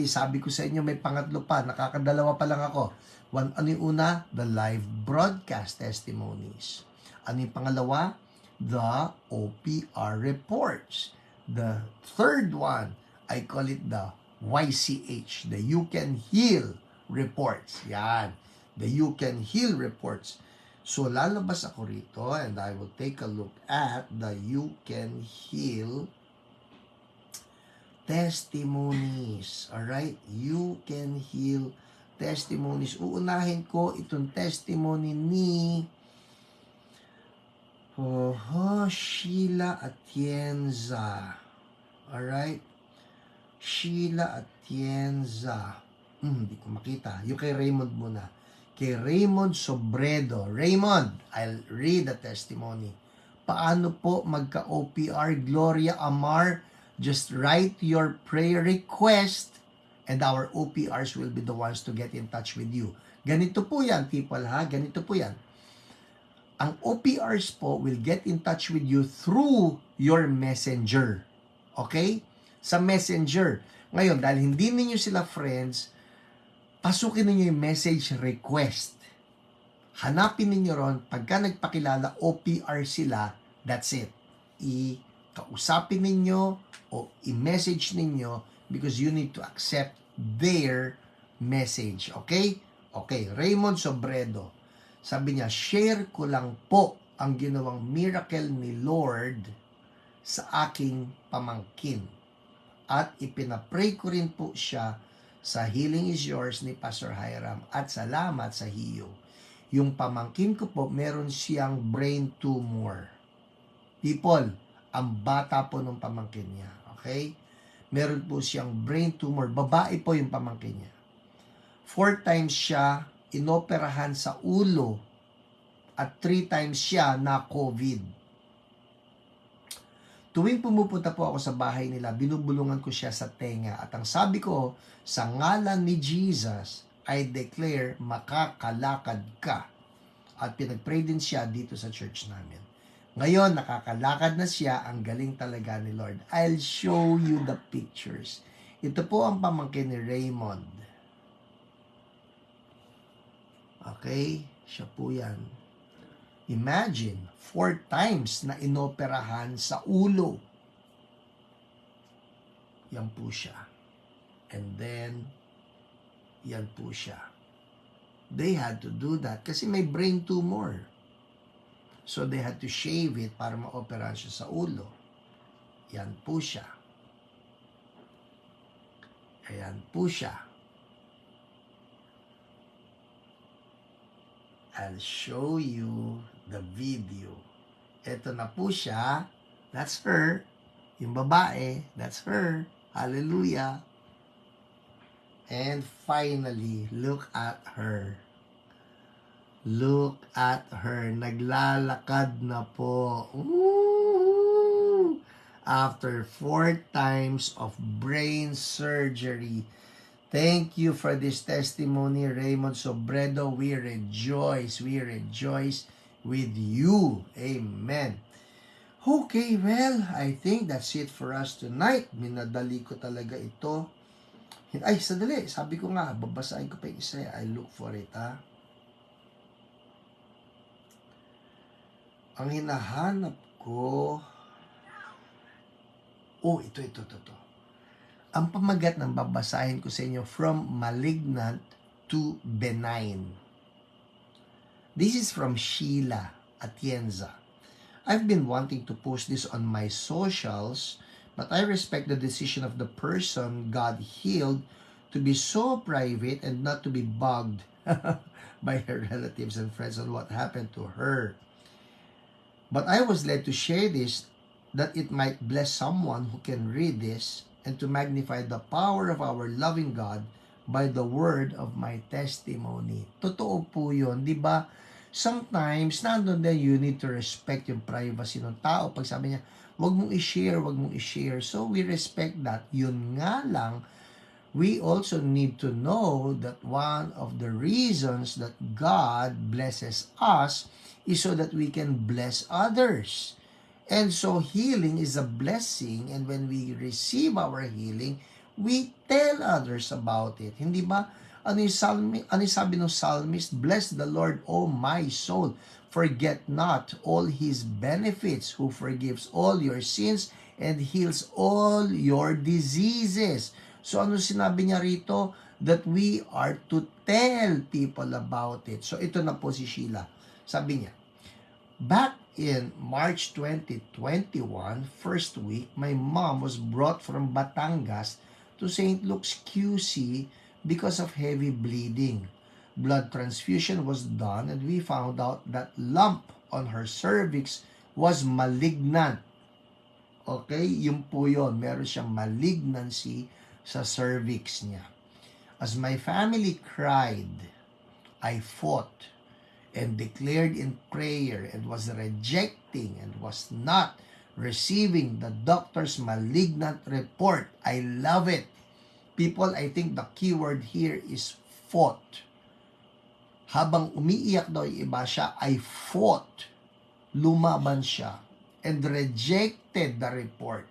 Sabi ko sa inyo, may pangatlo pa. Nakakadalawa pa lang ako. Ano yung una? The live broadcast testimonies. Ano yung pangalawa? The OPR reports. The third one, I call it the YCH, the You Can Heal reports. Yan. The You Can Heal reports. So, lalabas ako rito and I will take a look at the You Can Heal testimonies. Alright? You Can Heal testimonies. Uunahin ko itong testimony ni Sheila Atienza. Alright? Sheila Atienza. Hindi ko makita. Yung kay Raymond muna. Kay Raymond Sobredo. Raymond, I'll read the testimony. Paano po magka-OPR? Gloria Amar, just write your prayer request and our OPRs will be the ones to get in touch with you. Ganito po yan, people ha? Ganito po yan. Ang OPRs po will get in touch with you through your messenger. Okay? Sa messenger. Ngayon, dahil hindi ninyo sila friends, pasukin ninyo yung message request. Hanapin ninyo ron, pagka nagpakilala, OPR sila, that's it. I-kausapin ninyo o i-message ninyo because you need to accept their message. Okay? Okay, Raymond Sobredo. Sabi niya, share ko lang po ang ginawang miracle ni Lord sa aking pamangkin. At ipinapray ko rin po siya sa Healing is Yours ni Pastor Hiram at salamat sa HIYO. Yung pamangkin ko po, meron siyang brain tumor. People, ang bata po ng pamangkin niya. Okay? Meron po siyang brain tumor. Babae po yung pamangkin niya. 4 times siya inoperahan sa ulo at 3 times siya na COVID. Tuwing pumupunta po ako sa bahay nila, binubulungan ko siya sa tenga. At ang sabi ko, sa ngalan ni Jesus, I declare, makakalakad ka. At pinag-pray din siya dito sa church namin. Ngayon, nakakalakad na siya. Ang galing talaga ni Lord. I'll show you the pictures. Ito po ang pamangkin ni Raymond. Okay? Siya po yan. Imagine, 4 times na inoperahan sa ulo. Yan po siya. And then, yan po siya. They had to do that kasi may brain tumor. So they had to shave it para ma-operahan siya sa ulo. Yan po siya. Ayan po siya. I'll show you the video. Ito na po siya. That's her. Yung babae, that's her. Hallelujah. And finally, look at her. Look at her. Naglalakad na po. Ooh! After 4 times of brain surgery. Thank you for this testimony, Raymond Sobredo. We rejoice. We rejoice with you. Amen. Okay, well, I think that's it for us tonight. Minadali ko talaga ito. Ay, sadali. Sabi ko nga, babasahin ko pa yung isa. I look for it, ha? Ang hinahanap ko... Oh, ito. Ang pamagat ng babasahin ko sa inyo, from malignant to benign. This is from Sheila Atienza. I've been wanting to post this on my socials, but I respect the decision of the person God healed to be so private and not to be bugged by her relatives and friends on what happened to her. But I was led to share this that it might bless someone who can read this and to magnify the power of our loving God by the word of my testimony. Totoo po yun, di ba? Sometimes, nandun din, you need to respect yung privacy ng tao. Pag sabi niya, wag mong i-share. So, we respect that. Yun nga lang, we also need to know that one of the reasons that God blesses us is so that we can bless others. And so, healing is a blessing, and when we receive our healing, we tell others about it. Hindi ba? Ano yung sabi ng psalmist? Bless the Lord, O my soul. Forget not all His benefits, who forgives all your sins and heals all your diseases. So ano sinabi niya rito? That we are to tell people about it. So ito na po si Sheila. Sabi niya, back in March 2021, first week, my mom was brought from Batangas to St. Luke's QC because of heavy bleeding. Blood transfusion was done and we found out that lump on her cervix was malignant. Okay, yun po yun. Meron siyang malignancy sa cervix niya. As my family cried, I fought and declared in prayer and was rejecting and was not receiving the doctor's malignant report. I love it. People, I think the keyword here is fought. Habang umiiyak daw yung iba siya, I fought. Lumaban siya and rejected the report.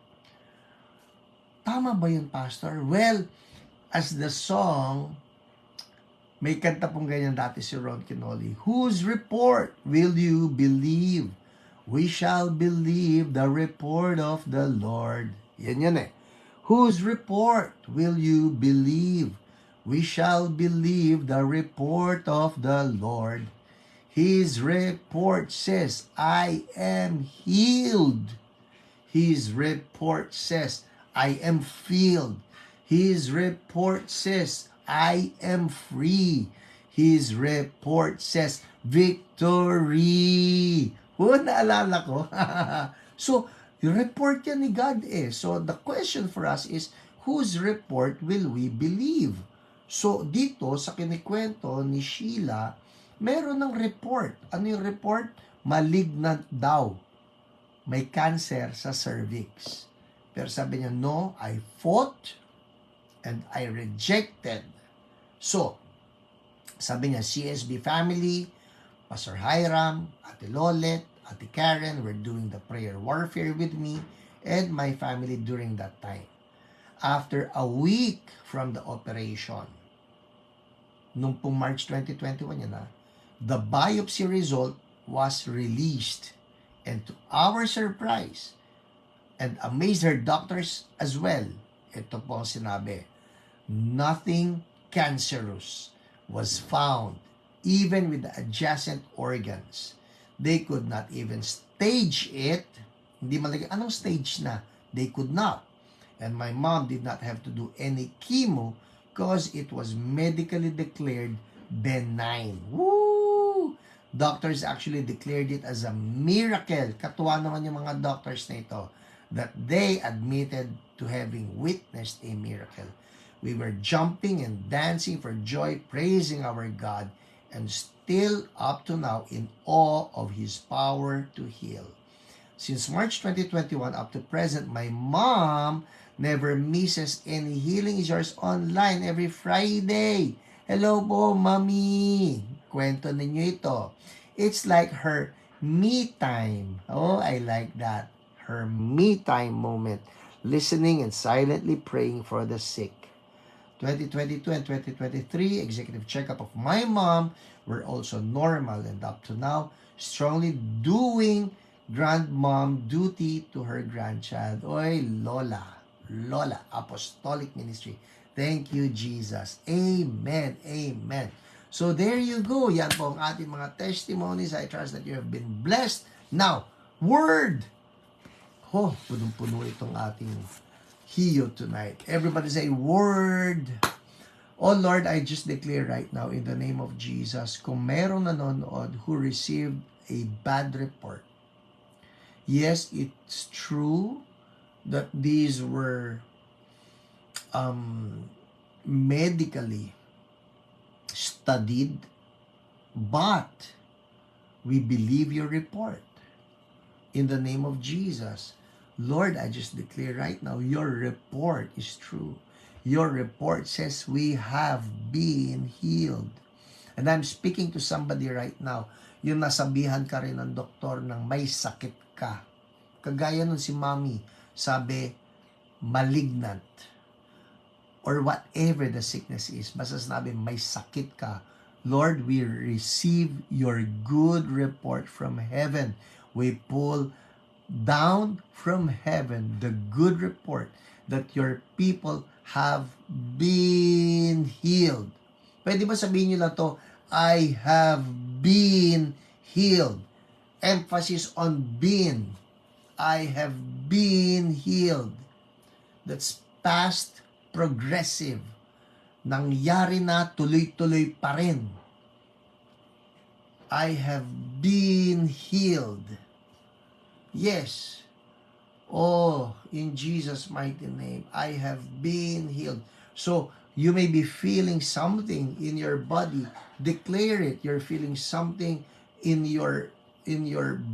Tama ba yun, Pastor? Well, as the song, may kanta pong ganyan dati si Ron Quinoli. Whose report will you believe? We shall believe the report of the Lord. Yan eh. Whose report will you believe? We shall believe the report of the Lord. His report says, I am healed. His report says, I am filled. His report says, I am free. His report says, victory. Naalala ko. So, yung report yan ni God eh. So, the question for us is, whose report will we believe? So, dito sa kinikwento ni Sheila, meron ng report. Ano yung report? Malignant daw. May cancer sa cervix. Pero sabi niya, no, I fought and I rejected. So, sabi niya, CSB family, Pastor Hiram, Ate Lolet, Ate Karen were doing the prayer warfare with me and my family during that time. After a week from the operation, nung pong March 2021 yan the biopsy result was released. And to our surprise, and amazed her doctors as well, ito po ang sinabi, nothing cancerous was found, even with the adjacent organs. They could not even stage it. Hindi malagay, anong stage na? They could not. And my mom did not have to do any chemo because it was medically declared benign. Woo! Doctors actually declared it as a miracle. Katuwa naman yung mga doctors na ito that they admitted to having witnessed a miracle. We were jumping and dancing for joy, praising our God, and still up to now in awe of His power to heal. Since March 2021 up to present, my mom never misses any Healing is Yours online every Friday. Hello po, Mami. Kwento ninyo ito. It's like her me time. Oh, I like that. Her me time moment. Listening and silently praying for the sick. 2022 and 2023 executive checkup of my mom were also normal, and up to now, strongly doing grandmom duty to her grandchild. Oy, Lola, Apostolic Ministry. Thank you, Jesus. Amen, amen. So there you go. Yan po ang ating mga testimonies. I trust that you have been blessed. Now, word. Oh, punong-puno itong ating Hio tonight. Everybody say, word. Oh Lord, I just declare right now in the name of Jesus, kung merong nanonood who received a bad report, yes, it's true that these were medically studied, but we believe your report. In the name of Jesus, Lord, I just declare right now, your report is true. Your report says we have been healed. And I'm speaking to somebody right now, yung nasabihan ka rin ng doktor ng may sakit ka. Kagaya nun si Mami, sabi, malignant. Or whatever the sickness is, basta sinabi, may sakit ka. Lord, we receive your good report from heaven. We pull down from heaven the good report that your people have been healed. Pwede ba sabihin nyo lang to, I have been healed. Emphasis on been. I have been healed. That's past progressive. Nangyari na, tuloy-tuloy pa rin. I have been healed. Yes. Oh, in Jesus' mighty name, I have been healed. So, you may be feeling something in your body. Declare it. You're feeling something in your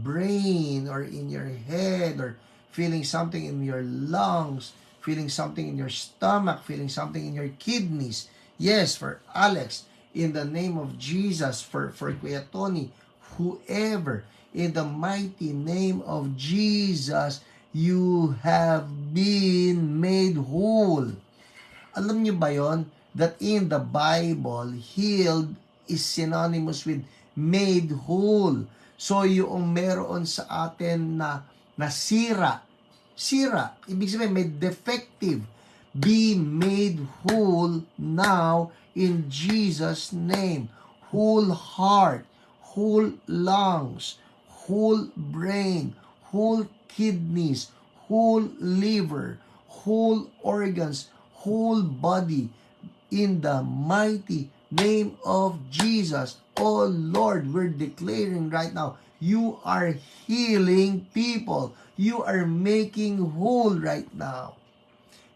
brain or in your head, or feeling something in your lungs, feeling something in your stomach, feeling something in your kidneys. Yes, for Alex, in the name of Jesus, for Kuya Tony, whoever, in the mighty name of Jesus, you have been made whole. Alam niyo ba yon? That in the Bible, healed is synonymous with made whole. So yung meron sa atin na sira, ibig sabihin may defective, be made whole now in Jesus' name. Whole heart, whole lungs, whole brain, whole kidneys, whole liver, whole organs, whole body in the mighty name of Jesus. Oh Lord, we're declaring right now, you are healing people. You are making whole right now.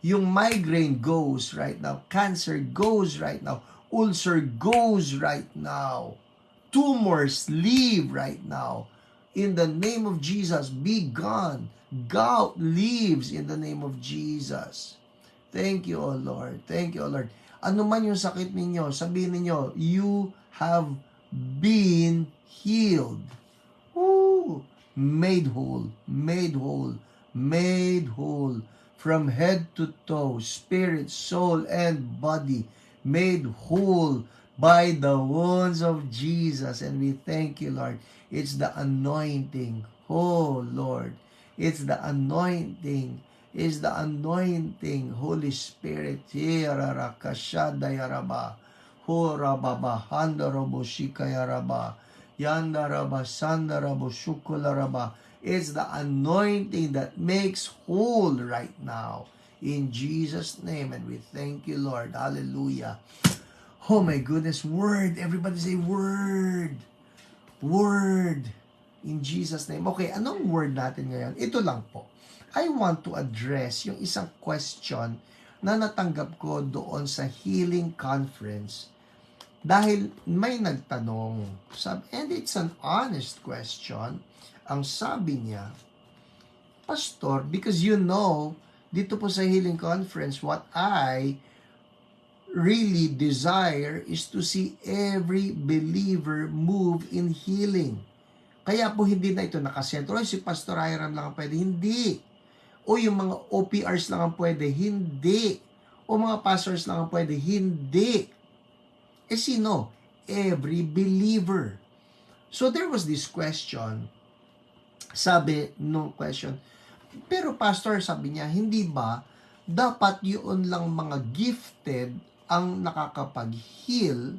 Yung migraine goes right now. Cancer goes right now. Ulcer goes right now. Tumors leave right now. In the name of Jesus, be gone. Gout leaves in the name of Jesus. Thank you, O Lord. Thank you, O Lord. Ano man yung sakit ninyo, sabihin ninyo, you have been healed. Woo! Made whole, made whole, made whole. From head to toe, spirit, soul, and body. Made whole by the wounds of Jesus. And we thank you, Lord. It's the anointing. Oh, Lord. It's the anointing. Is the anointing, Holy Spirit. Yaraba, Horababa, Handarabo, Shikayaraba, Yandaraba, Sandarabo, Shukularaba. It's the anointing that makes whole right now. In Jesus' name, and we thank you, Lord. Hallelujah. Oh my goodness, word. Everybody say word. Word. In Jesus' name. Okay, anong word natin ngayon? Ito lang po. I want to address yung isang question na natanggap ko doon sa healing conference dahil may nagtanong. And it's an honest question. Ang sabi niya, Pastor, because you know, dito po sa healing conference, what I really desire is to see every believer move in healing. Kaya po hindi na ito nakasentro. Si Pastor Hiram lang ang pwede. Hindi. O yung mga OPRs lang ang pwede. Hindi. O mga pastors lang ang pwede. Hindi. Sino? Every believer. So there was this question. Sabi nung question, pero pastor, sabi niya, hindi ba dapat yun lang mga gifted ang nakakapag-heal?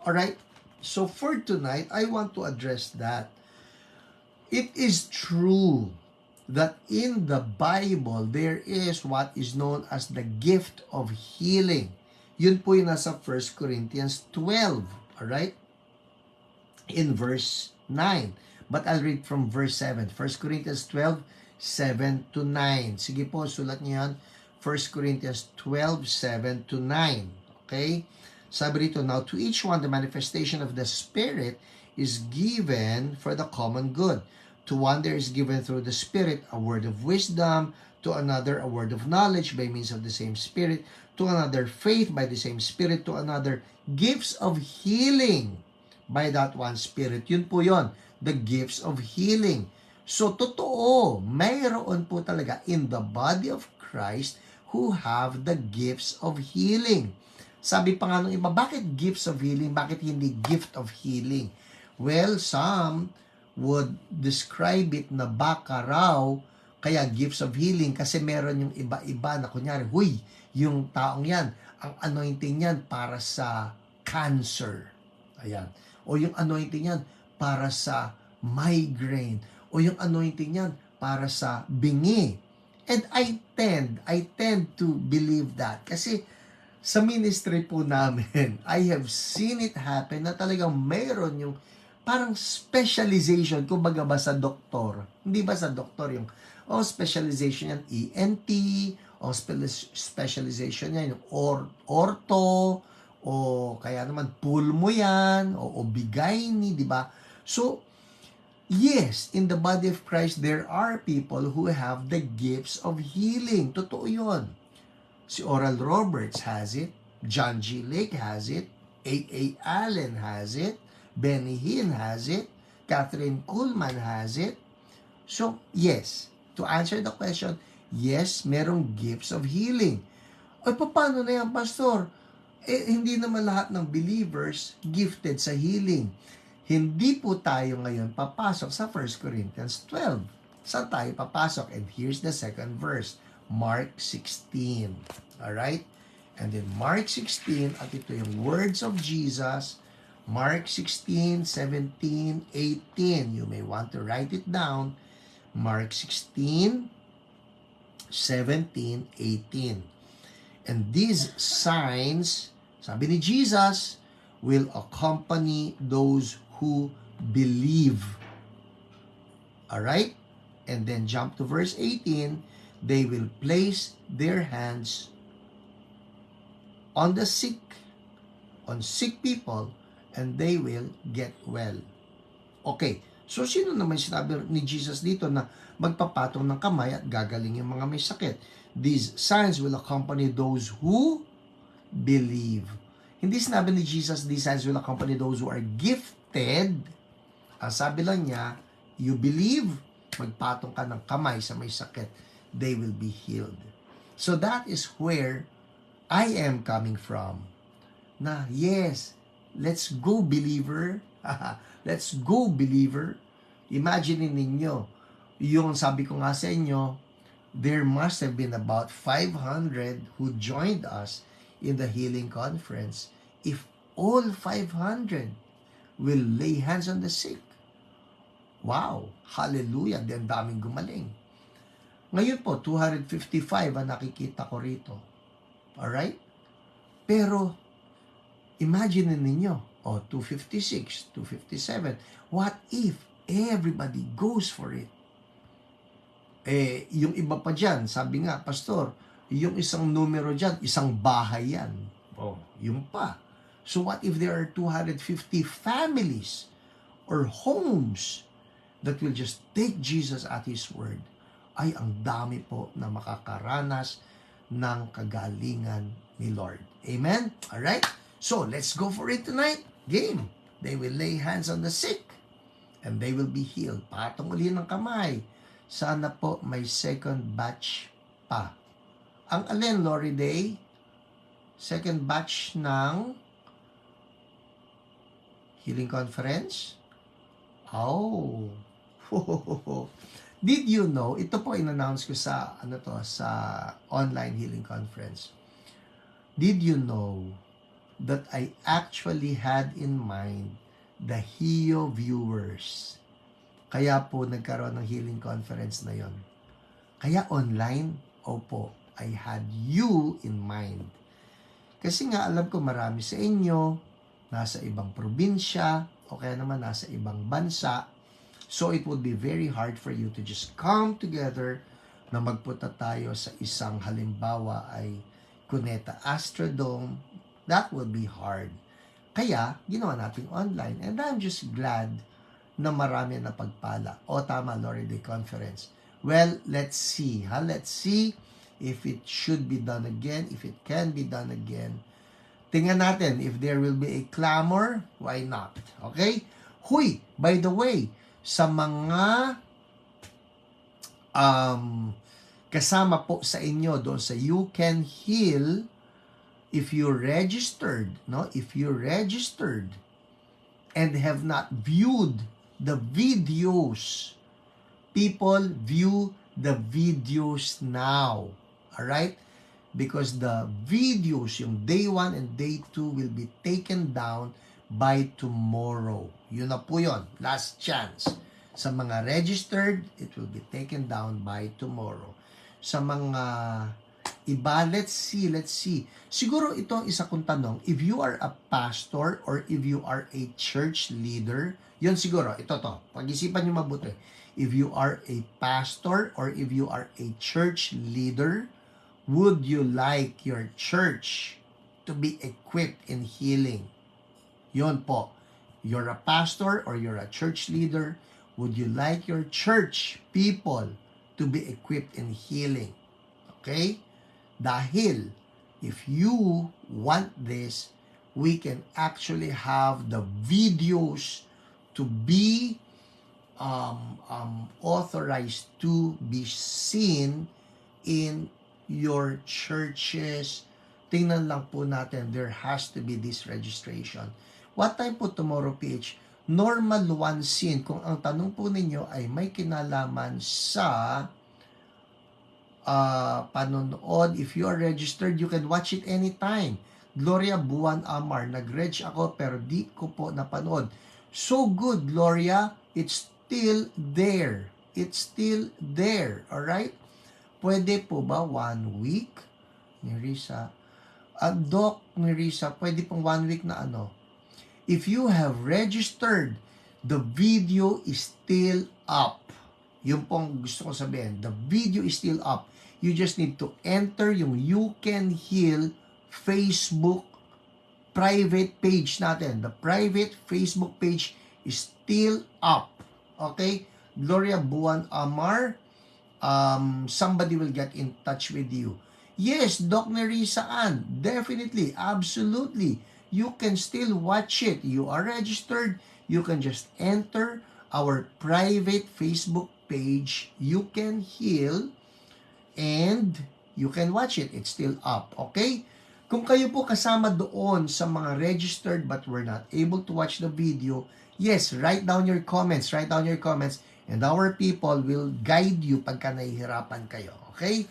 Alright? So for tonight, I want to address that. It is true that in the Bible, there is what is known as the gift of healing. Yun po yung nasa 1 Corinthians 12. Alright? In verse 9. But I'll read from verse 7. 1 Corinthians 12, 7 to 9. Sige po, sulat niyo yan. 1 Corinthians 12, 7 to 9. Okay? Sabi rito, now to each one the manifestation of the Spirit is given for the common good. To one there is given through the Spirit a word of wisdom, to another a word of knowledge by means of the same Spirit, to another faith by the same Spirit, to another gifts of healing by that one Spirit. Yun po yun, the gifts of healing. So, totoo, mayroon po talaga in the body of Christ who have the gifts of healing. Sabi pa nga nung iba, bakit gifts of healing? Bakit hindi gift of healing? Well, some would describe it na baka raw, kaya gifts of healing, kasi meron yung iba-iba na kunyari, huy, yung taong yan, ang anointing yan para sa cancer. Ayan. O yung anointing yan para sa migraine. O yung anointing yan para sa bingi. And I tend to believe that. Kasi sa ministry po namin, I have seen it happen na talagang mayroon yung parang specialization, kumbaga ba sa doktor. Hindi ba sa doktor yung, specialization yan, ENT, specialization yan, yung ortho, o kaya naman pulmo yan, o obigaini, di ba? So, yes, in the body of Christ, there are people who have the gifts of healing. Totoo yun. Si Oral Roberts has it, John G. Lake has it, A.A. Allen has it, Benny Hinn has it, Catherine Kuhlman has it. So, yes, to answer the question, yes, merong gifts of healing. Ay, paano na yan, Pastor? Hindi naman lahat ng believers gifted sa healing. Hindi po tayo ngayon papasok sa 1 Corinthians 12. Saan tayo papasok? And here's the second verse, Mark 16. Alright? And then Mark 16, at ito yung words of Jesus, Mark 16, 17, 18. You may want to write it down. Mark 16, 17, 18. And these signs, sabi ni Jesus, will accompany those who believe. Alright? And then jump to verse 18, they will place their hands on the sick, on sick people, and they will get well. Okay, so sino naman sinabi ni Jesus dito na magpapatong ng kamay at gagaling yung mga may sakit? These signs will accompany those who believe. Hindi sinabi ni Jesus, these signs will accompany those who are gifted. Ang sabi lang niya, you believe, magpatong ka ng kamay sa may sakit, they will be healed. So that is where I am coming from. Na yes, let's go believer. Let's go believer. Imagine ninyo, yung sabi ko nga sa inyo, there must have been about 500 who joined us in the healing conference. If all 500 will lay hands on the sick, wow, hallelujah, di ang daming gumaling. Ngayon po, 255 ang nakikita ko rito. Alright? Pero, imagine ninyo, 256, 257, what if everybody goes for it? Yung iba pa dyan, sabi nga, Pastor, yung isang numero dyan, isang bahay yan. Yung pa. So what if there are 250 families or homes that will just take Jesus at His word? Ay, ang dami po na makakaranas ng kagalingan ni Lord. Amen? Alright? So, let's go for it tonight. Game. They will lay hands on the sick and they will be healed. Patong uli ng kamay. Sana po may second batch pa. Ang alin, Lori Day? Second batch ng healing conference? Oh. Did you know, ito po in-announce ko sa sa online healing conference. Did you know that I actually had in mind the HEO viewers? Kaya po nagkaroon ng healing conference na yon. Kaya online, opo, I had you in mind. Kasi nga alam ko marami sa inyo, nasa ibang probinsya, o kaya naman nasa ibang bansa. So it would be very hard for you to just come together na magpunta tayo sa isang halimbawa ay Cuneta Astrodome. That would be hard. Kaya, ginawa natin online. And I'm just glad na marami na pagpala. O tama, Lori Day Conference. Well, let's see. Let's see if it should be done again, if it can be done again. Tingnan natin, if there will be a clamor, why not? Okay? Huy, by the way, sa mga kasama po sa inyo doon sa You Can Heal, if you registered, if you registered and have not viewed the videos, people, view the videos now. Alright? Because the videos, yung day 1 and day 2 will be taken down by tomorrow. Yun na po yun. Last chance. Sa mga registered, it will be taken down by tomorrow. Sa mga iba, let's see. Siguro ito ang isa kong tanong. If you are a pastor or if you are a church leader, yun siguro, ito to. Pag-isipan nyo mabuti. If you are a pastor or if you are a church leader, would you like your church to be equipped in healing? Yun po. You're a pastor or you're a church leader, would you like your church people to be equipped in healing? Okay? Dahil, if you want this, we can actually have the videos to be authorized to be seen in your churches. Tingnan lang po natin, there has to be this registration. What time po tomorrow, PH? Normal one scene. Kung ang tanong po ninyo ay may kinalaman sa panonood, if you are registered, you can watch it anytime. Gloria Buwan Amar, nag-reg ako pero di ko po napanood. So good, Gloria. It's still there. It's still there. Alright? Pwede po ba 1 week? Ni Risa, Doc Nerissa, pwede pong 1 week na If you have registered, the video is still up. Yun pong gusto ko sabihin. The video is still up. You just need to enter yung You Can Heal Facebook private page natin. The private Facebook page is still up. Okay? Gloria Buwan Amar, somebody will get in touch with you. Yes, Doc Nerissa Ann, definitely, absolutely. You can still watch it. You are registered. You can just enter our private Facebook page, You Can Heal, and you can watch it. It's still up. Okay? Kung kayo po kasama doon sa mga registered but were not able to watch the video, yes, write down your comments. Write down your comments and our people will guide you pagka nahihirapan kayo. Okay?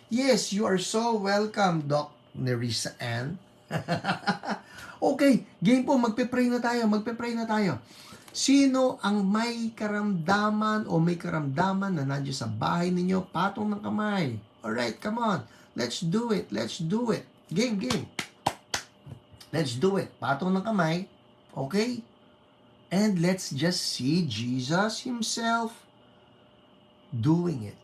Yes, you are so welcome, Doc Nerissa Ann. Okay, game po, magpe-pray na tayo. Sino ang may karamdaman o may karamdaman na nandiyan sa bahay ninyo? Patong ng kamay. Alright, come on. Let's do it. Game. Let's do it. Patong ng kamay. Okay? And let's just see Jesus Himself doing it.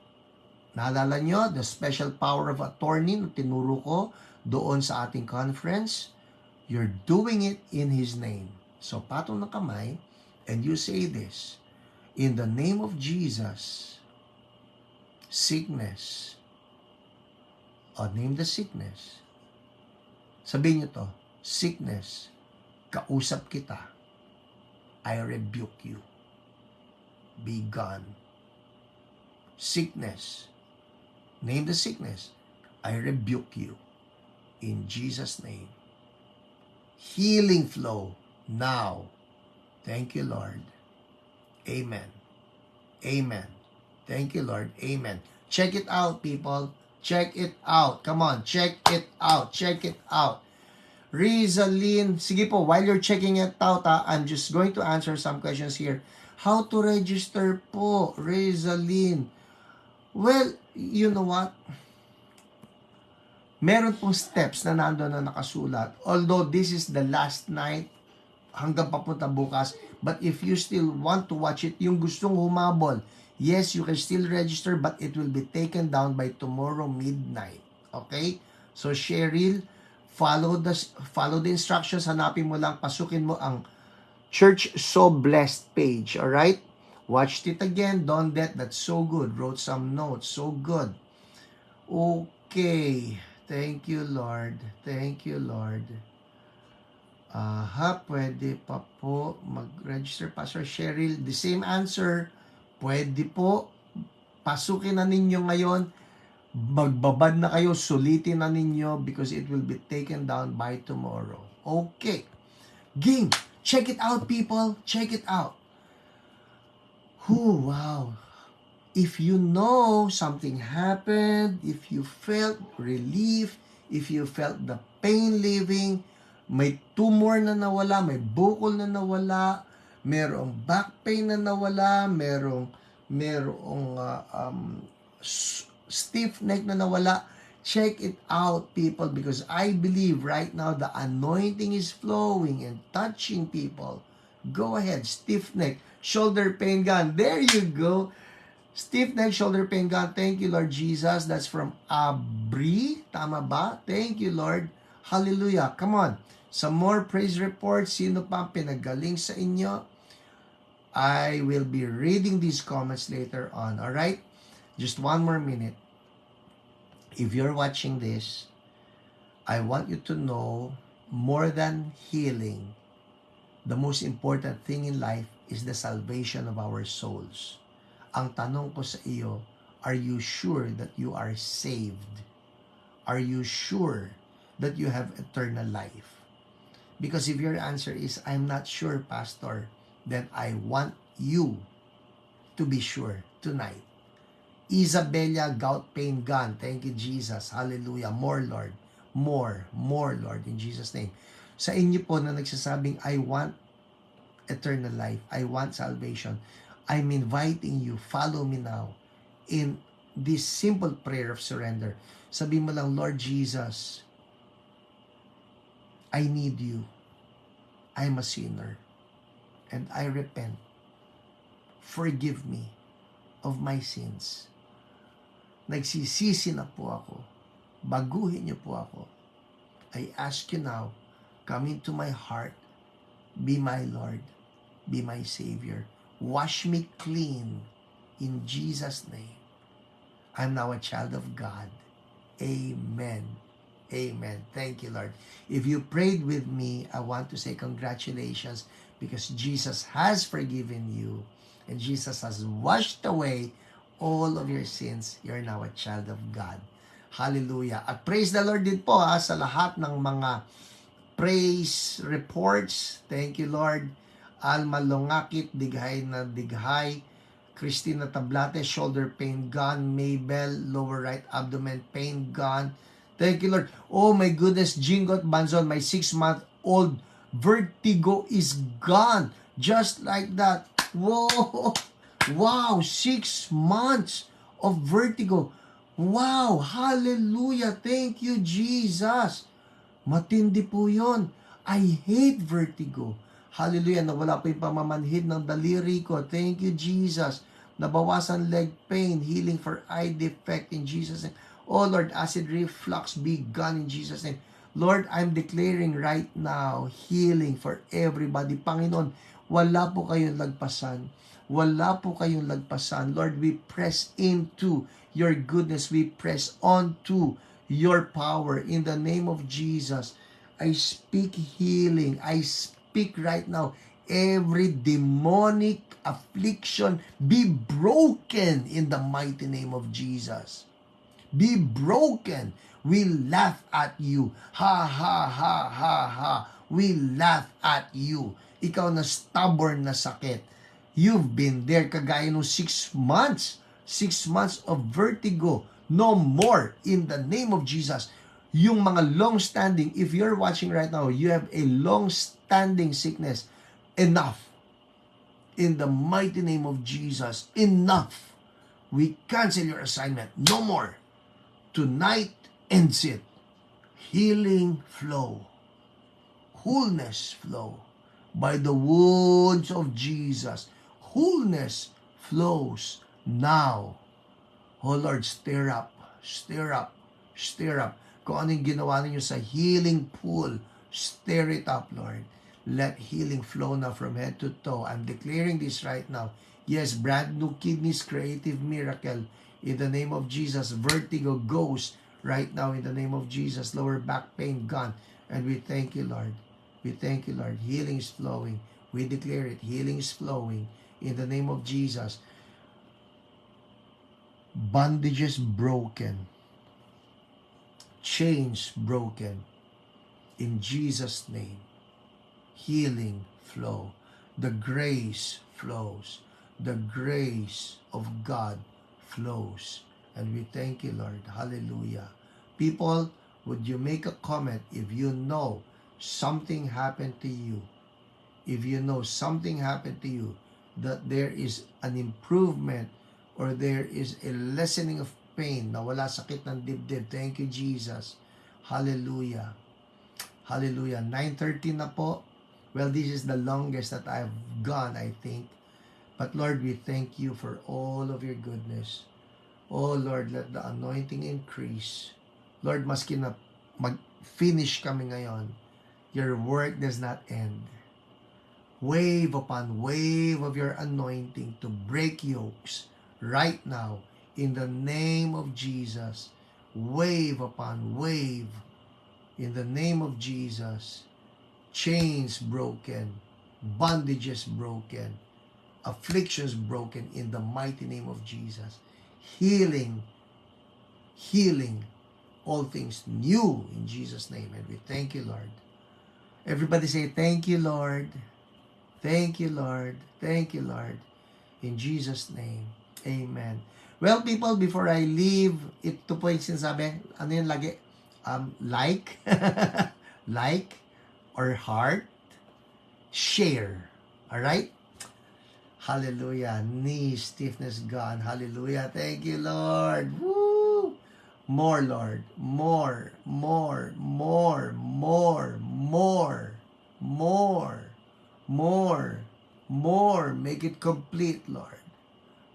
Naalala nyo, the special power of attorney na tinuro ko doon sa ating conference? You're doing it in His name. So, patong ng kamay, and you say this, in the name of Jesus, sickness, name the sickness. Sabihin nyo to, sickness, kausap kita. I rebuke you. Be gone. Sickness, name the sickness. I rebuke you. In Jesus' name. Healing flow now. Thank you, Lord. Amen. Thank you, Lord. Amen. Check it out, people. Check it out. Come on, check it out. Rizalyn, sige po, while you're checking it out, I'm just going to answer some questions here. How to register po, Rizalyn? Well, you know what? Meron pong steps na nandun na nakasulat. Although this is the last night, hanggang papunta bukas, but if you still want to watch it, yung gustong humabol, yes, you can still register, but it will be taken down by tomorrow midnight. Okay? So, Cheryl, follow the instructions. Hanapin mo lang, pasukin mo ang Church So Blessed page. Alright? Watched it again. That's so good. Wrote some notes. So good. Okay. Thank you, Lord. Pwede pa po mag-register, Pastor Cheryl. The same answer. Pwede po. Pasukin na ninyo ngayon. Magbabad na kayo. Sulitin na ninyo because it will be taken down by tomorrow. Okay. Game. Check it out, people. Check it out. Wow. If you know something happened, if you felt relief, if you felt the pain leaving, may tumor na nawala, may bukol na nawala, merong back pain na nawala, merong stiff neck na nawala, check it out, people, because I believe right now the anointing is flowing and touching people. Go ahead, stiff neck, shoulder pain gone. There you go. Stiff neck, shoulder pain gone. Thank you, Lord Jesus. That's from Abri. Tama ba? Thank you, Lord. Hallelujah. Come on. Some more praise reports. Sino pa pinagaling sa inyo? I will be reading these comments later on. Alright? Just one more minute. If you're watching this, I want you to know, more than healing, the most important thing in life is the salvation of our souls. Ang tanong ko sa iyo, are you sure that you are saved? Are you sure that you have eternal life? Because if your answer is, I'm not sure, Pastor, then I want you to be sure tonight. Isabella, gout pain gone. Thank you, Jesus. Hallelujah. More, Lord. More, Lord, in Jesus' name. Sa inyo po na nagsasabing, I want eternal life. I want salvation. I'm inviting you, follow me now in this simple prayer of surrender. Sabi mo lang, Lord Jesus, I need you. I'm a sinner. And I repent. Forgive me of my sins. Nagsisisi na po ako. Baguhin niyo po ako. I ask you now, come into my heart. Be my Lord. Be my Savior. Wash me clean in Jesus' name. I'm now a child of God. Amen. Amen. Thank you, Lord. If you prayed with me, I want to say congratulations because Jesus has forgiven you and Jesus has washed away all of your sins. You're now a child of God. Hallelujah. At praise the Lord din po sa lahat ng mga praise reports. Thank you, Lord. Alma Longakit, dighay na dighay. Christina Tablate, shoulder pain gone. Maybell, lower right abdomen pain gone. Thank you, Lord. Oh my goodness, Jingot Banzon, my 6-month-old vertigo is gone. Just like that. Whoa! Wow, 6 months of vertigo. Wow, hallelujah. Thank you, Jesus. Matindi po yun. I hate vertigo. Hallelujah, nawala po yung pamamanhid ng daliri ko. Thank you, Jesus. Nabawasan leg pain, healing for eye defect in Jesus' name. Oh Lord, acid reflux be gone in Jesus' name. Lord, I'm declaring right now healing for everybody. Panginoon, wala po kayong lagpasan. Wala po kayong lagpasan. Lord, we press into your goodness. We press on to your power. In the name of Jesus, I speak healing. I speak right now, every demonic affliction be broken in the mighty name of Jesus. Be broken. We laugh at you. Ha, ha, ha, ha, ha. We laugh at you. Ikaw na stubborn na sakit. You've been there kagaya nung 6 months. 6 months of vertigo. No more in the name of Jesus. Yung mga long-standing, if you're watching right now, you have a long-standing sickness. Enough. In the mighty name of Jesus. Enough. We cancel your assignment. No more. Tonight ends it. Healing flow. Wholeness flow. By the wounds of Jesus. Wholeness flows now. Oh Lord, stir up. Stir up. Stir up. Kung anong ginawa ninyo sa healing pool, stir it up, Lord. Let healing flow now from head to toe. I'm declaring this right now. Yes, brand new kidneys, creative miracle. In the name of Jesus, vertigo goes right now in the name of Jesus. Lower back pain gone. And we thank you, Lord. We thank you, Lord. Healing is flowing. We declare it. Healing is flowing in the name of Jesus. Bondages broken. Chains broken. In Jesus' name. Healing flow. The grace flows. The grace of God flows. And we thank you, Lord. Hallelujah. People, would you make a comment if you know something happened to you? If you know something happened to you, that there is an improvement or there is a lessening of pain, na wala sakit ng dibdib. Thank you, Jesus. Hallelujah. Hallelujah. 9:30 na po. Well, this is the longest that I've gone, I think. But Lord, we thank you for all of your goodness. Oh Lord, let the anointing increase. Lord, maski na mag-finish kami ngayon, your work does not end. Wave upon wave of your anointing to break yokes right now in the name of Jesus. Wave upon wave in the name of Jesus. Chains broken, bondages broken, afflictions broken in the mighty name of Jesus. Healing, healing, all things new in Jesus' name. And we thank you, Lord. Everybody say, thank you, Lord. Thank you, Lord. Thank you, Lord. In Jesus' name. Amen. Well, people, before I leave, ito po yung sinasabi, ano yun lagi? Like, like, or heart, share. Alright? Hallelujah. Knee stiffness gone. Hallelujah. Thank you, Lord. Woo! More, Lord. More, more, more, more, more, more, more, more. Make it complete, Lord.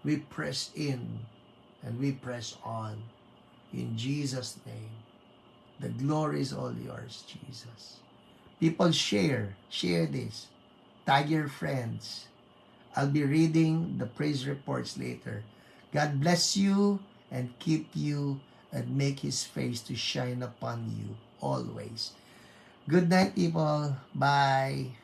We press in and we press on. In Jesus' name. The glory is all yours, Jesus. People, share this. Tag your friends. I'll be reading the praise reports later. God bless you and keep you and make His face to shine upon you always. Good night, people. Bye.